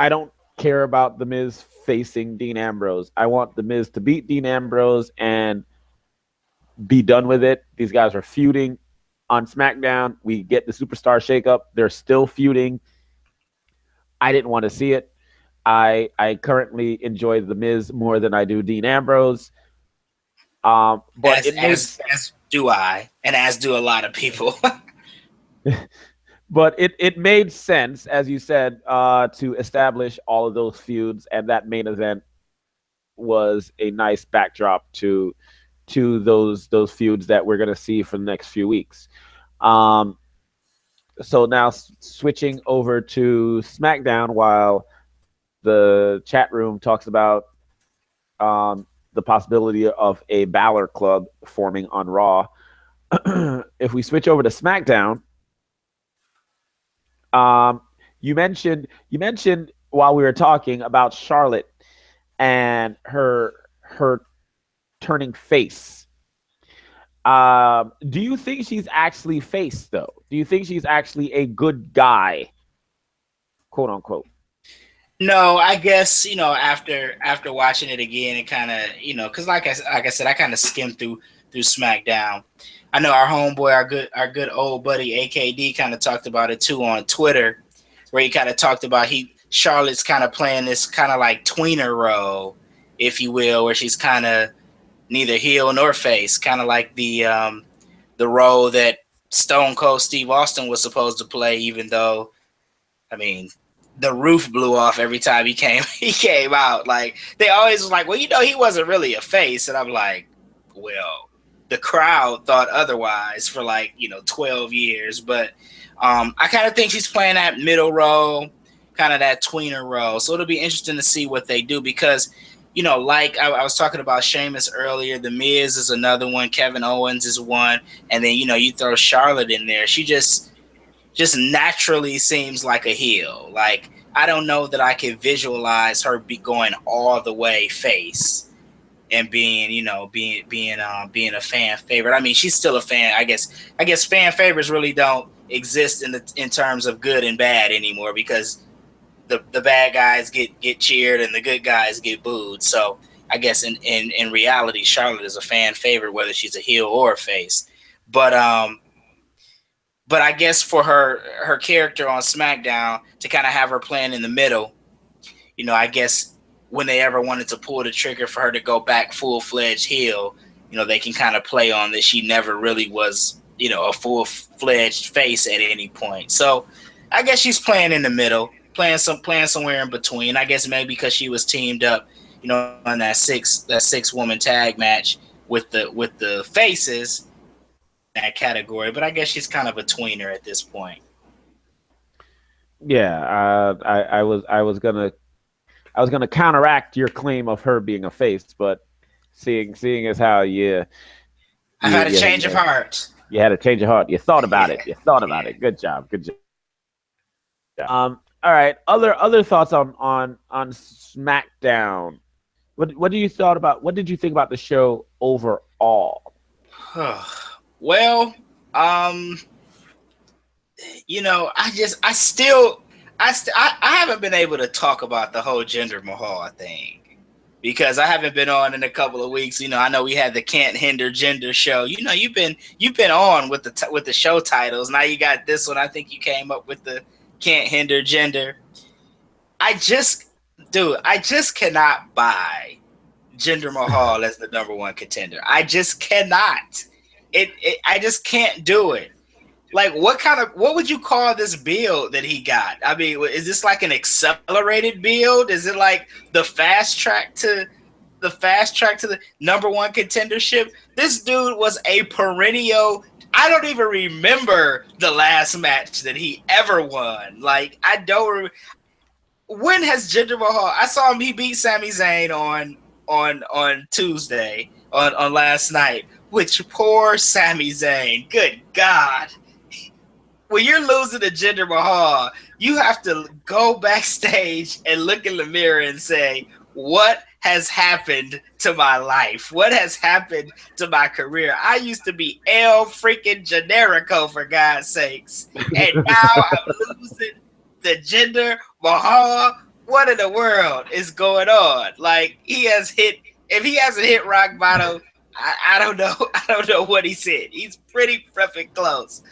A: I don't care about the Miz facing Dean Ambrose. I want the Miz to beat Dean Ambrose and be done with it. These guys are feuding on SmackDown. We get the superstar shakeup. They're still feuding. I didn't want to see it. I currently enjoy the Miz more than I do Dean Ambrose. But
B: As
A: it made
B: as do I, and as do a lot of people.
A: but it made sense, as you said, to establish all of those feuds, and that main event was a nice backdrop to those feuds that we're going to see for the next few weeks. Um, so now switching over to SmackDown, while the chat room talks about the possibility of a Balor Club forming on Raw. If we switch over to SmackDown, um, you mentioned while we were talking about Charlotte and her turning face. Do you think she's actually face though? Do you think she's actually a good guy, quote unquote?
B: No, I guess after watching it again, and kind of because like I said, I kind of skimmed through SmackDown. I know our homeboy, our good old buddy AKD, kind of talked about it too on Twitter, where he kind of talked about he Charlotte's kind of playing this kind of like tweener role, if you will, where she's kind of neither heel nor face, kind of like the role that Stone Cold Steve Austin was supposed to play, even though I mean, the roof blew off every time he came he came out. Like they always was like, well, he wasn't really a face, and I'm like, well, the crowd thought otherwise for like 12 years, but I kind of think she's playing that middle role, kind of that tweener role. So it'll be interesting to see what they do because. Like I was talking about Sheamus earlier, The Miz is another one, Kevin Owens is one, and then you throw Charlotte in there. She just naturally seems like a heel. Like I don't know that I can visualize her be going all the way face and being, being a fan favorite. I mean, she's still a fan. I guess fan favorites really don't exist in terms of good and bad anymore because the bad guys get cheered and the good guys get booed. So I guess in reality, Charlotte is a fan favorite whether she's a heel or a face. But but I guess for her character on SmackDown to kind of have her playing in the middle, I guess when they ever wanted to pull the trigger for her to go back full fledged heel, they can kind of play on that she never really was, a full fledged face at any point. So I guess she's playing in the middle. playing somewhere in between. I guess maybe because she was teamed up, on that six woman tag match with the faces in that category. But I guess she's kind of a tweener at this point.
A: Yeah, I was gonna counteract your claim of her being a face, but seeing as how
B: I've
A: you
B: had a
A: you,
B: change of
A: you,
B: heart.
A: you had a change of heart. You thought about
B: Yeah,
A: it. You thought about
B: yeah.
A: it. Good job. Good job. All right. Other thoughts on SmackDown. What do you thought about? What did you think about the show overall?
B: Well, um, I haven't been able to talk about the whole Jinder Mahal thing because I haven't been on in a couple of weeks. I know we had the Can't Hinder Gender show. You've been on with the show titles. Now you got this one. I think you came up with the Can't Hinder Gender. I just, I just cannot buy Jinder Mahal as the number one contender. I just cannot. I just can't do it. Like, what would you call this build that he got? I mean, is this like an accelerated build? Is it like the fast track to the number one contendership? This dude was a perennial. I don't even remember the last match that he ever won. Like, I don't. When has Jinder Mahal? I saw him. He beat Sami Zayn on Tuesday on last night. Which poor Sami Zayn. Good God. When you're losing to Jinder Mahal, you have to go backstage and look in the mirror and say, what has happened to my life? What has happened to my career? I used to be El freaking Generico, for God's sakes. And now I'm losing to Jinder Mahal. What in the world is going on? Like, if he hasn't hit rock bottom, I don't know. I don't know what he said. He's pretty freaking close.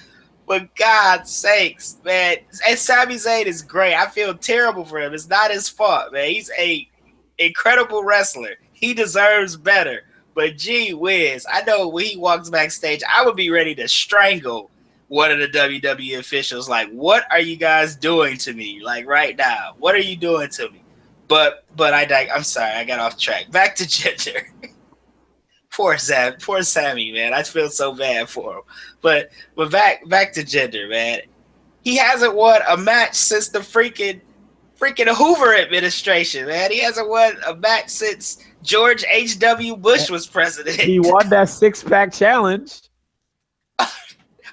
B: But God's sakes, man. And Sami Zayn is great. I feel terrible for him. It's not his fault, man. He's a incredible wrestler. He deserves better. But gee whiz, I know when he walks backstage, I would be ready to strangle one of the WWE officials. Like, what are you guys doing to me? Like, right now, what are you doing to me? But I'm sorry, I got off track. Back to Jinder. Poor Sammy, man. I feel so bad for him. But back to Jinder, man. He hasn't won a match since the freaking Hoover administration, man. He hasn't won a match since George H.W. Bush was president.
A: He won that 6-pack challenge.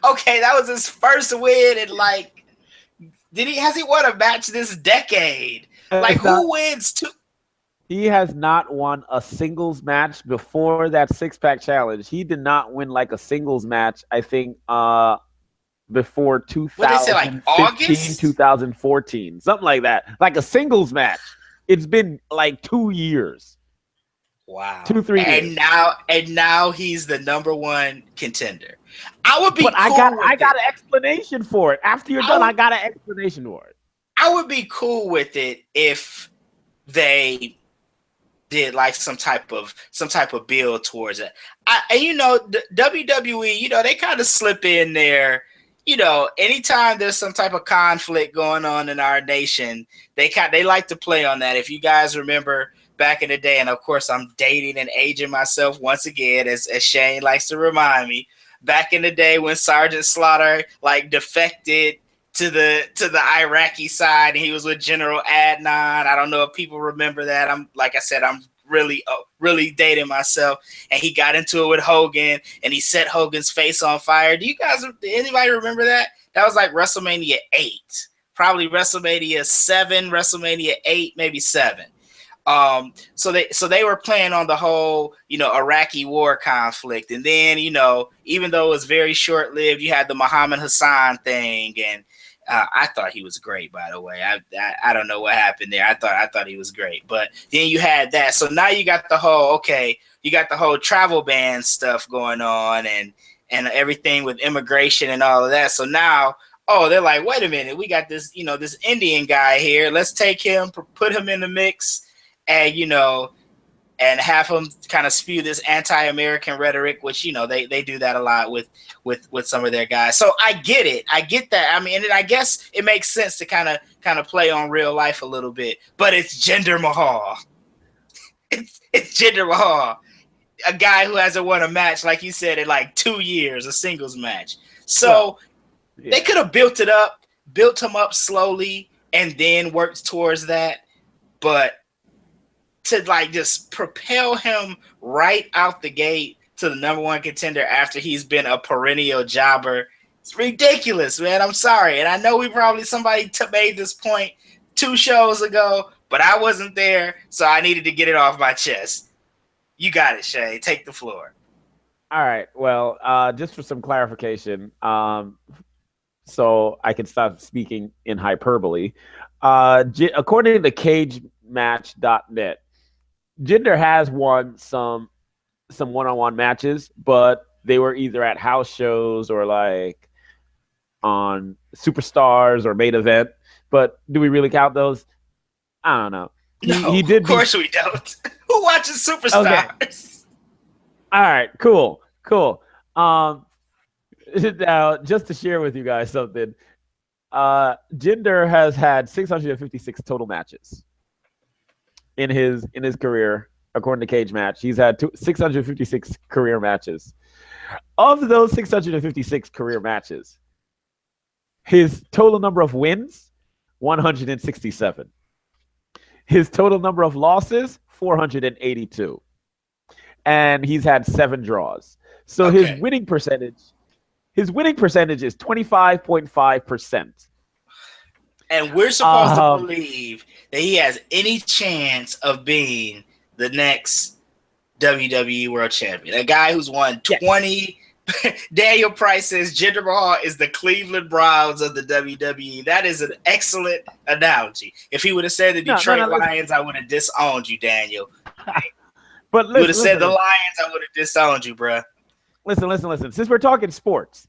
B: Okay, that was his first win, and like, has he won a match this decade? Like, who wins two?
A: He has not won a singles match before that 6-pack challenge. He did not win like a singles match, I think, before 2015,
B: like August?
A: 2014, something like that. Like a singles match. It's been like 2 years.
B: Wow.
A: 2-3 years.
B: And now he's the number one contender. I would be
A: But
B: cool
A: I got an explanation for it. After you're done, I got an explanation for it.
B: I would be cool with it if they did like some type of build towards it. WWE, they kind of slip in there. Anytime there's some type of conflict going on in our nation, they like to play on that. If you guys remember back in the day, and of course I'm dating and aging myself once again, as Shane likes to remind me, back in the day when Sergeant Slaughter like defected to the Iraqi side, and he was with General Adnan. I don't know if people remember that. I'm really dating myself, and he got into it with Hogan, and he set Hogan's face on fire. Anybody remember that? That was like WrestleMania 8, probably WrestleMania 7, WrestleMania 8, maybe 7. So they were playing on the whole, Iraqi war conflict, and then, even though it was very short lived, you had the Muhammad Hassan thing, and I thought he was great, by the way. I don't know what happened there. I thought he was great, but then you had that. So now you got the whole travel ban stuff going on, and everything with immigration and all of that. So now, they're like, wait a minute, we got this, this Indian guy here. Let's take him, put him in the mix, and and have him kind of spew this anti-American rhetoric, which they do that a lot with some of their guys. So I get it, I get that. I mean, and I guess it makes sense to kind of play on real life a little bit. But it's Jinder Mahal. It's Jinder Mahal, a guy who hasn't won a match, like you said, in like 2 years, a singles match. So they could have built him up slowly, and then worked towards that. But to like just propel him right out the gate to the number one contender after he's been a perennial jobber, it's ridiculous, man. I'm sorry. And I know somebody made this point 2 shows ago, but I wasn't there, so I needed to get it off my chest. You got it, Shay. Take the floor.
A: All right. Well, just for some clarification, so I can stop speaking in hyperbole. According to CageMatch.net, Jinder has won some one-on-one matches, but they were either at house shows or like on Superstars or Main Event. But do we really count those? I don't know.
B: He did. Of course we don't. Who watches Superstars? Okay.
A: All right. Cool. Now, just to share with you guys something, Jinder has had 656 total matches in his career, according to Cage Match. He's had 656 career matches. Of those 656 career matches, his total number of wins, 167. His total number of losses, 482. And he's had 7 draws. So his winning percentage is 25.5%.
B: And we're supposed to believe that he has any chance of being the next WWE World Champion. A guy who's won 20. Daniel Price says Jinder Mahal is the Cleveland Browns of the WWE. That is an excellent analogy. If he would have said the Detroit Lions, I would have disowned you, Daniel. But you would have said the Lions, I would have disowned you, bro.
A: Listen. Since we're talking sports,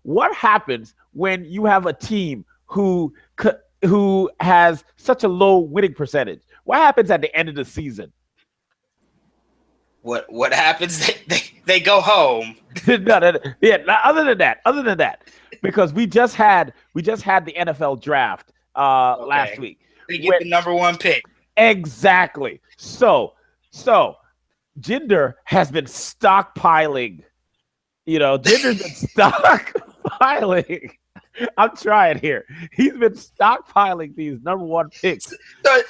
A: what happens when you have a team who has such a low winning percentage? What happens at the end of the season?
B: What happens? They go home.
A: Other than that, because we just had the NFL draft last week.
B: They get the number 1 pick.
A: Exactly. So Jinder has been stockpiling. Jinder's been stockpiling. I'm trying here. He's been stockpiling these number 1 picks.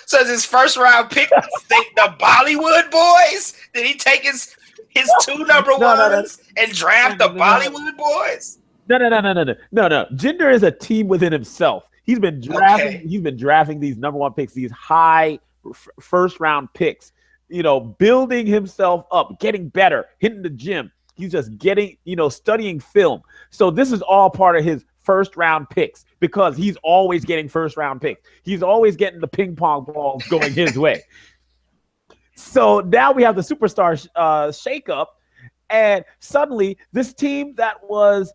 B: So his first round pick, the Bollywood boys? Did he take his 2 number 1s and draft the Bollywood boys?
A: No. Jinder is a team within himself. He's been drafting these number 1 picks, these high first round picks. Building himself up, getting better, hitting the gym. He's just getting, studying film. So this is all part of his first round picks because he's always getting first round picks. He's always getting the ping pong balls going his way. So now we have the superstar shakeup, and suddenly this team that was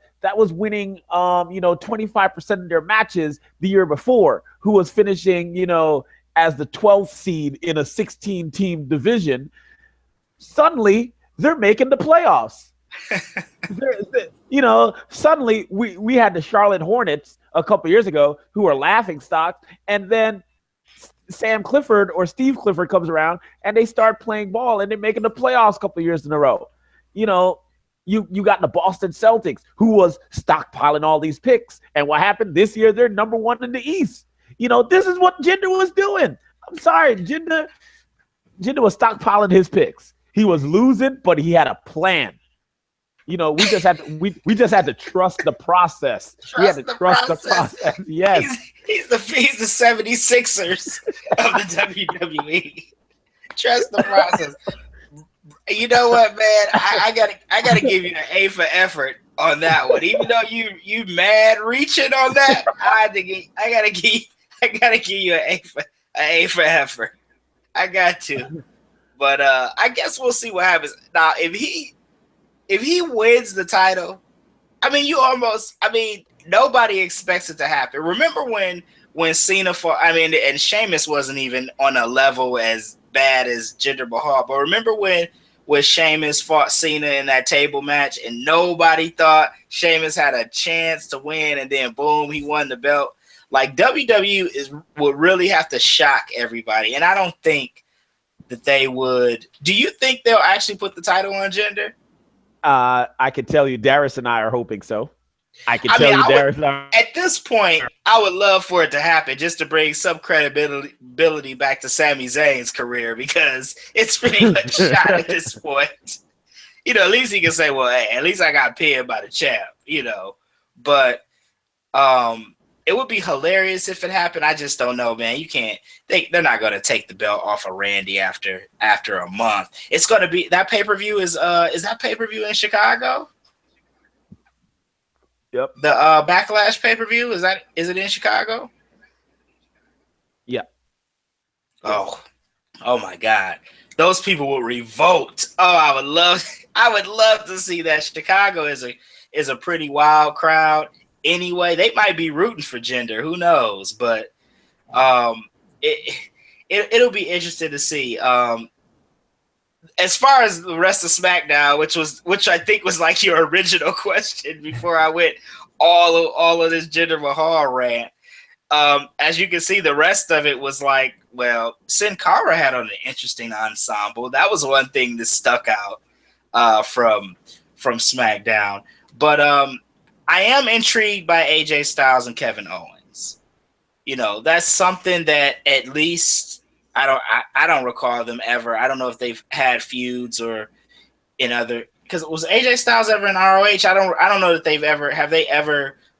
A: winning 25% of their matches the year before, who was finishing as the 12th seed in a 16-team division, suddenly they're making the playoffs. Suddenly we had the Charlotte Hornets a couple years ago who are laughing stock, and then Sam Clifford or Steve Clifford comes around and they start playing ball and they're making the playoffs a couple years in a row. You got the Boston Celtics who was stockpiling all these picks, and what happened this year? They're number 1 in the East. This is what Jinder was doing. I'm sorry, Jinder was stockpiling his picks. He was losing, but he had a plan. We just had to trust the process. We had to trust the process. Yes.
B: He's the 76ers of the WWE. Trust the process. You know what, man? I gotta give you an A for effort on that one. Even though you mad reaching on that, I gotta give you an A for effort. I got to. But I guess we'll see what happens. Now, if he wins the title, nobody expects it to happen. Remember when Cena and Sheamus wasn't even on a level as bad as Jinder Mahal. But remember when Sheamus fought Cena in that table match, and nobody thought Sheamus had a chance to win, and then boom, he won the belt. Like WWE would really have to shock everybody, and I don't think that they would. Do you think they'll actually put the title on Jinder?
A: I can tell you, Darius and I are hoping so. I can
B: I mean,
A: tell you,
B: I would.
A: Darius and I.
B: At this point, I would love for it to happen just to bring some credibility back to Sami Zayn's career, because it's pretty much shot at this point. At least he can say, well, hey, at least I got pinned by the champ, But it would be hilarious if it happened. I just don't know, man. You can't. They're not going to take the belt off of Randy after a month. It's going to be that pay-per-view is that pay-per-view in Chicago?
A: Yep.
B: The Backlash pay-per-view, is it in Chicago?
A: Yeah.
B: Oh my God. Those people will revolt. Oh, I would love to see that. Chicago is a pretty wild crowd. Anyway, they might be rooting for Jinder. Who knows? But it'll be interesting to see. As far as the rest of SmackDown, which I think was like your original question before I went all of this Jinder Mahal rant. As you can see, the rest of it was like, well, Sin Cara had an interesting ensemble. That was one thing that stuck out from SmackDown. But I am intrigued by AJ Styles and Kevin Owens. That's something that at least I don't recall them ever. I don't know if they've had feuds or in other, because was AJ Styles ever in ROH? I don't know that they've ever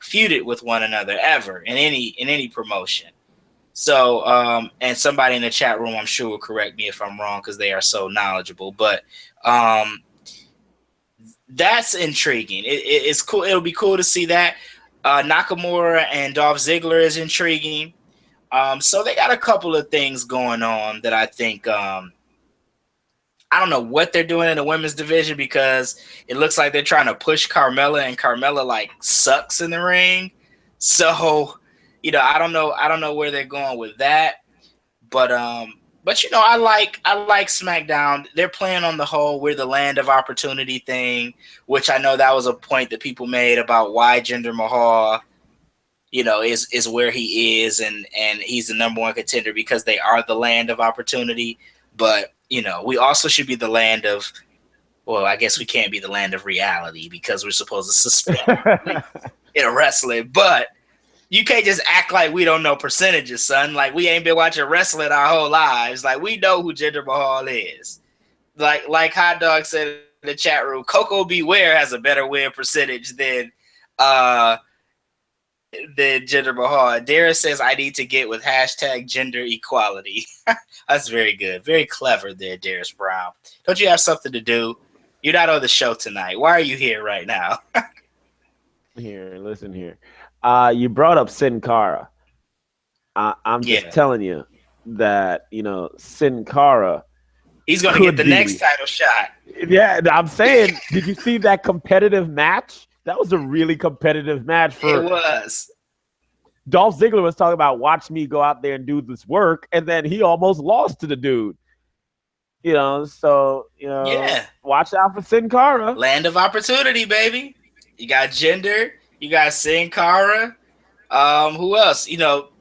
B: feuded with one another ever in any promotion. So and somebody in the chat room, I'm sure, will correct me if I'm wrong, because they are so knowledgeable. But that's intriguing. It's cool. It'll be cool to see that. Nakamura and Dolph Ziggler is intriguing. So they got a couple of things going on that I think I don't know what they're doing in the women's division, because it looks like they're trying to push Carmella, and Carmella like sucks in the ring. So, I don't know where they're going with that. But I like SmackDown. They're playing on the whole "we're the land of opportunity" thing, which I know that was a point that people made about why Jinder Mahal is where he is, and he's the number one contender because they are the land of opportunity. But, we also should be the land of, well, I guess we can't be the land of reality because we're supposed to suspend in wrestling. But you can't just act like we don't know percentages, son. Like, we ain't been watching wrestling our whole lives. Like, we know who Jinder Mahal is. Like Hot Dog said in the chat room, Coco Beware has a better win percentage than Jinder Mahal. Darius says, I need to get with hashtag gender equality. That's very good. Very clever there, Darius Brown. Don't you have something to do? You're not on the show tonight. Why are you here right now?
A: Listen here. You brought up Sin Cara. I'm just telling you that, Sin Cara,
B: he's going to get the next title shot.
A: Yeah, I'm saying, did you see that competitive match? That was a really competitive match.
B: It was.
A: Dolph Ziggler was talking about, watch me go out there and do this work, and then he almost lost to the dude. Watch out for Sin Cara.
B: Land of opportunity, baby. You got Jinder, you got Sin Cara. Who else?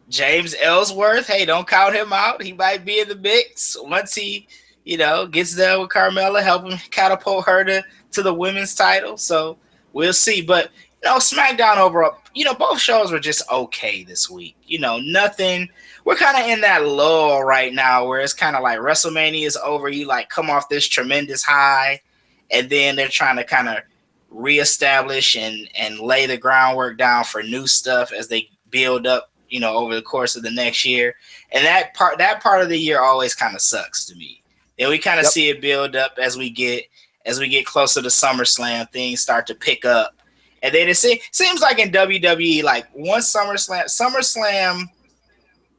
B: James Ellsworth. Hey, don't count him out. He might be in the mix once he, gets there with Carmella, help him catapult her to the women's title. So we'll see. But SmackDown overall, both shows were just okay this week. Nothing. We're kind of in that lull right now where it's kind of like WrestleMania is over. You like come off this tremendous high, and then they're trying to kind of reestablish and lay the groundwork down for new stuff as they build up, over the course of the next year. And that part of the year always kind of sucks to me. Then we kind of see it build up as we get closer to SummerSlam. Things start to pick up. And then it seems like in WWE, like once SummerSlam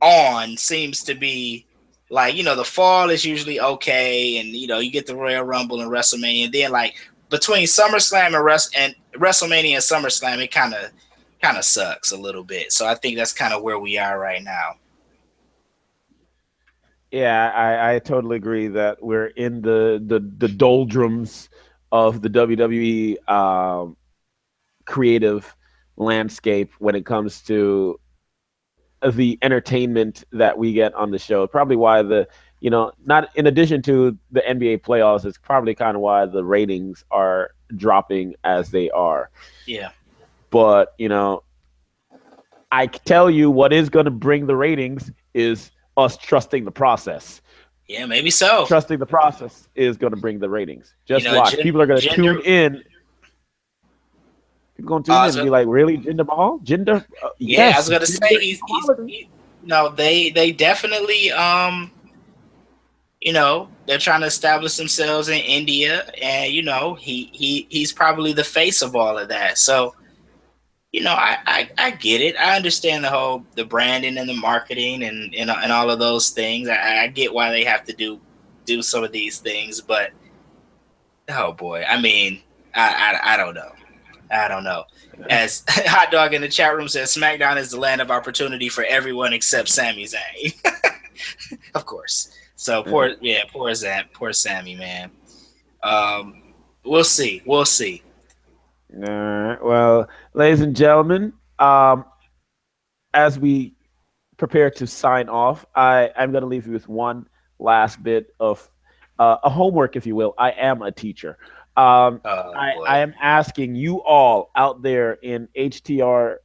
B: on seems to be like, the fall is usually okay. And, you get the Royal Rumble and WrestleMania. And then like between SummerSlam and WrestleMania and SummerSlam, it kind of sucks a little bit. So I think that's kind of where we are right now.
A: Yeah, I totally agree that we're in the doldrums of the WWE creative landscape when it comes to the entertainment that we get on the show. Probably why not in addition to the NBA playoffs, it's probably kind of why the ratings are dropping as they are.
B: Yeah.
A: But, I tell you what is going to bring the ratings is us trusting the process.
B: Yeah, maybe so.
A: Trusting the process is going to bring the ratings.
B: You
A: Just
B: know,
A: watch. People are going to tune
B: gender.
A: in. People going to tune in and be like, really? Jinder Mahal? Jinder?
B: Yeah, I
A: Yes.
B: was gonna say
A: Jinder equality.
B: no, they definitely they're trying to establish themselves in India, and he's probably the face of all of that. So I get it. I understand the branding and the marketing and all of those things. I get why they have to do some of these things, but oh boy, I mean, I don't know. I don't know. As Hot Dog in the chat room says, SmackDown is the land of opportunity for everyone except Sami Zayn. Of course. So poor Sammy, man. Um, we'll see. We'll see.
A: All right. Well, ladies and gentlemen, as we prepare to sign off, I'm going to leave you with one last bit of a homework, if you will. I am a teacher.
B: Oh
A: I
B: boy.
A: am asking you all out there in HTR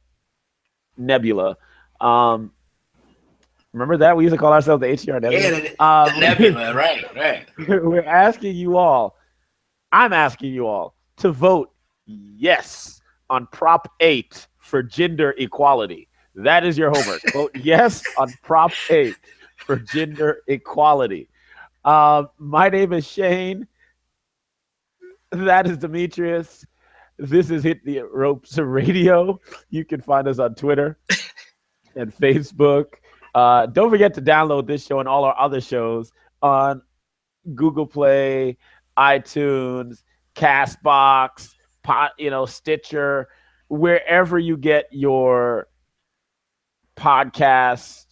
A: Nebula. Um, remember that? We used to call ourselves the HTR
B: Yeah,
A: Nebula.
B: the Nebula, right, right.
A: We're asking you all, I'm asking you all to vote yes on Prop 8 for gender equality. That is your homework. Vote yes on Prop 8 for gender equality. My name is Shane. That is Demetrius. This is Hit the Ropes Radio. You can find us on Twitter and Facebook. Don't forget to download this show and all our other shows on Google Play, iTunes, Castbox, Stitcher, wherever you get your podcast.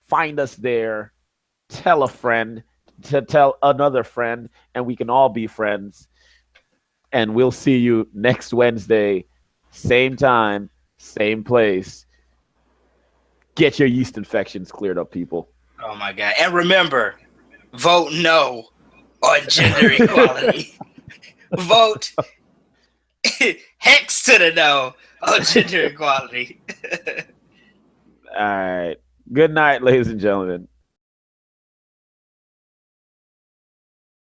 A: Find us there. Tell a friend to tell another friend, and we can all be friends. And we'll see you next Wednesday, same time, same place. Get your yeast infections cleared up, people.
B: Oh my god. And remember, vote no on gender equality. Vote hex to the no on gender equality.
A: All right. Good night, ladies and gentlemen.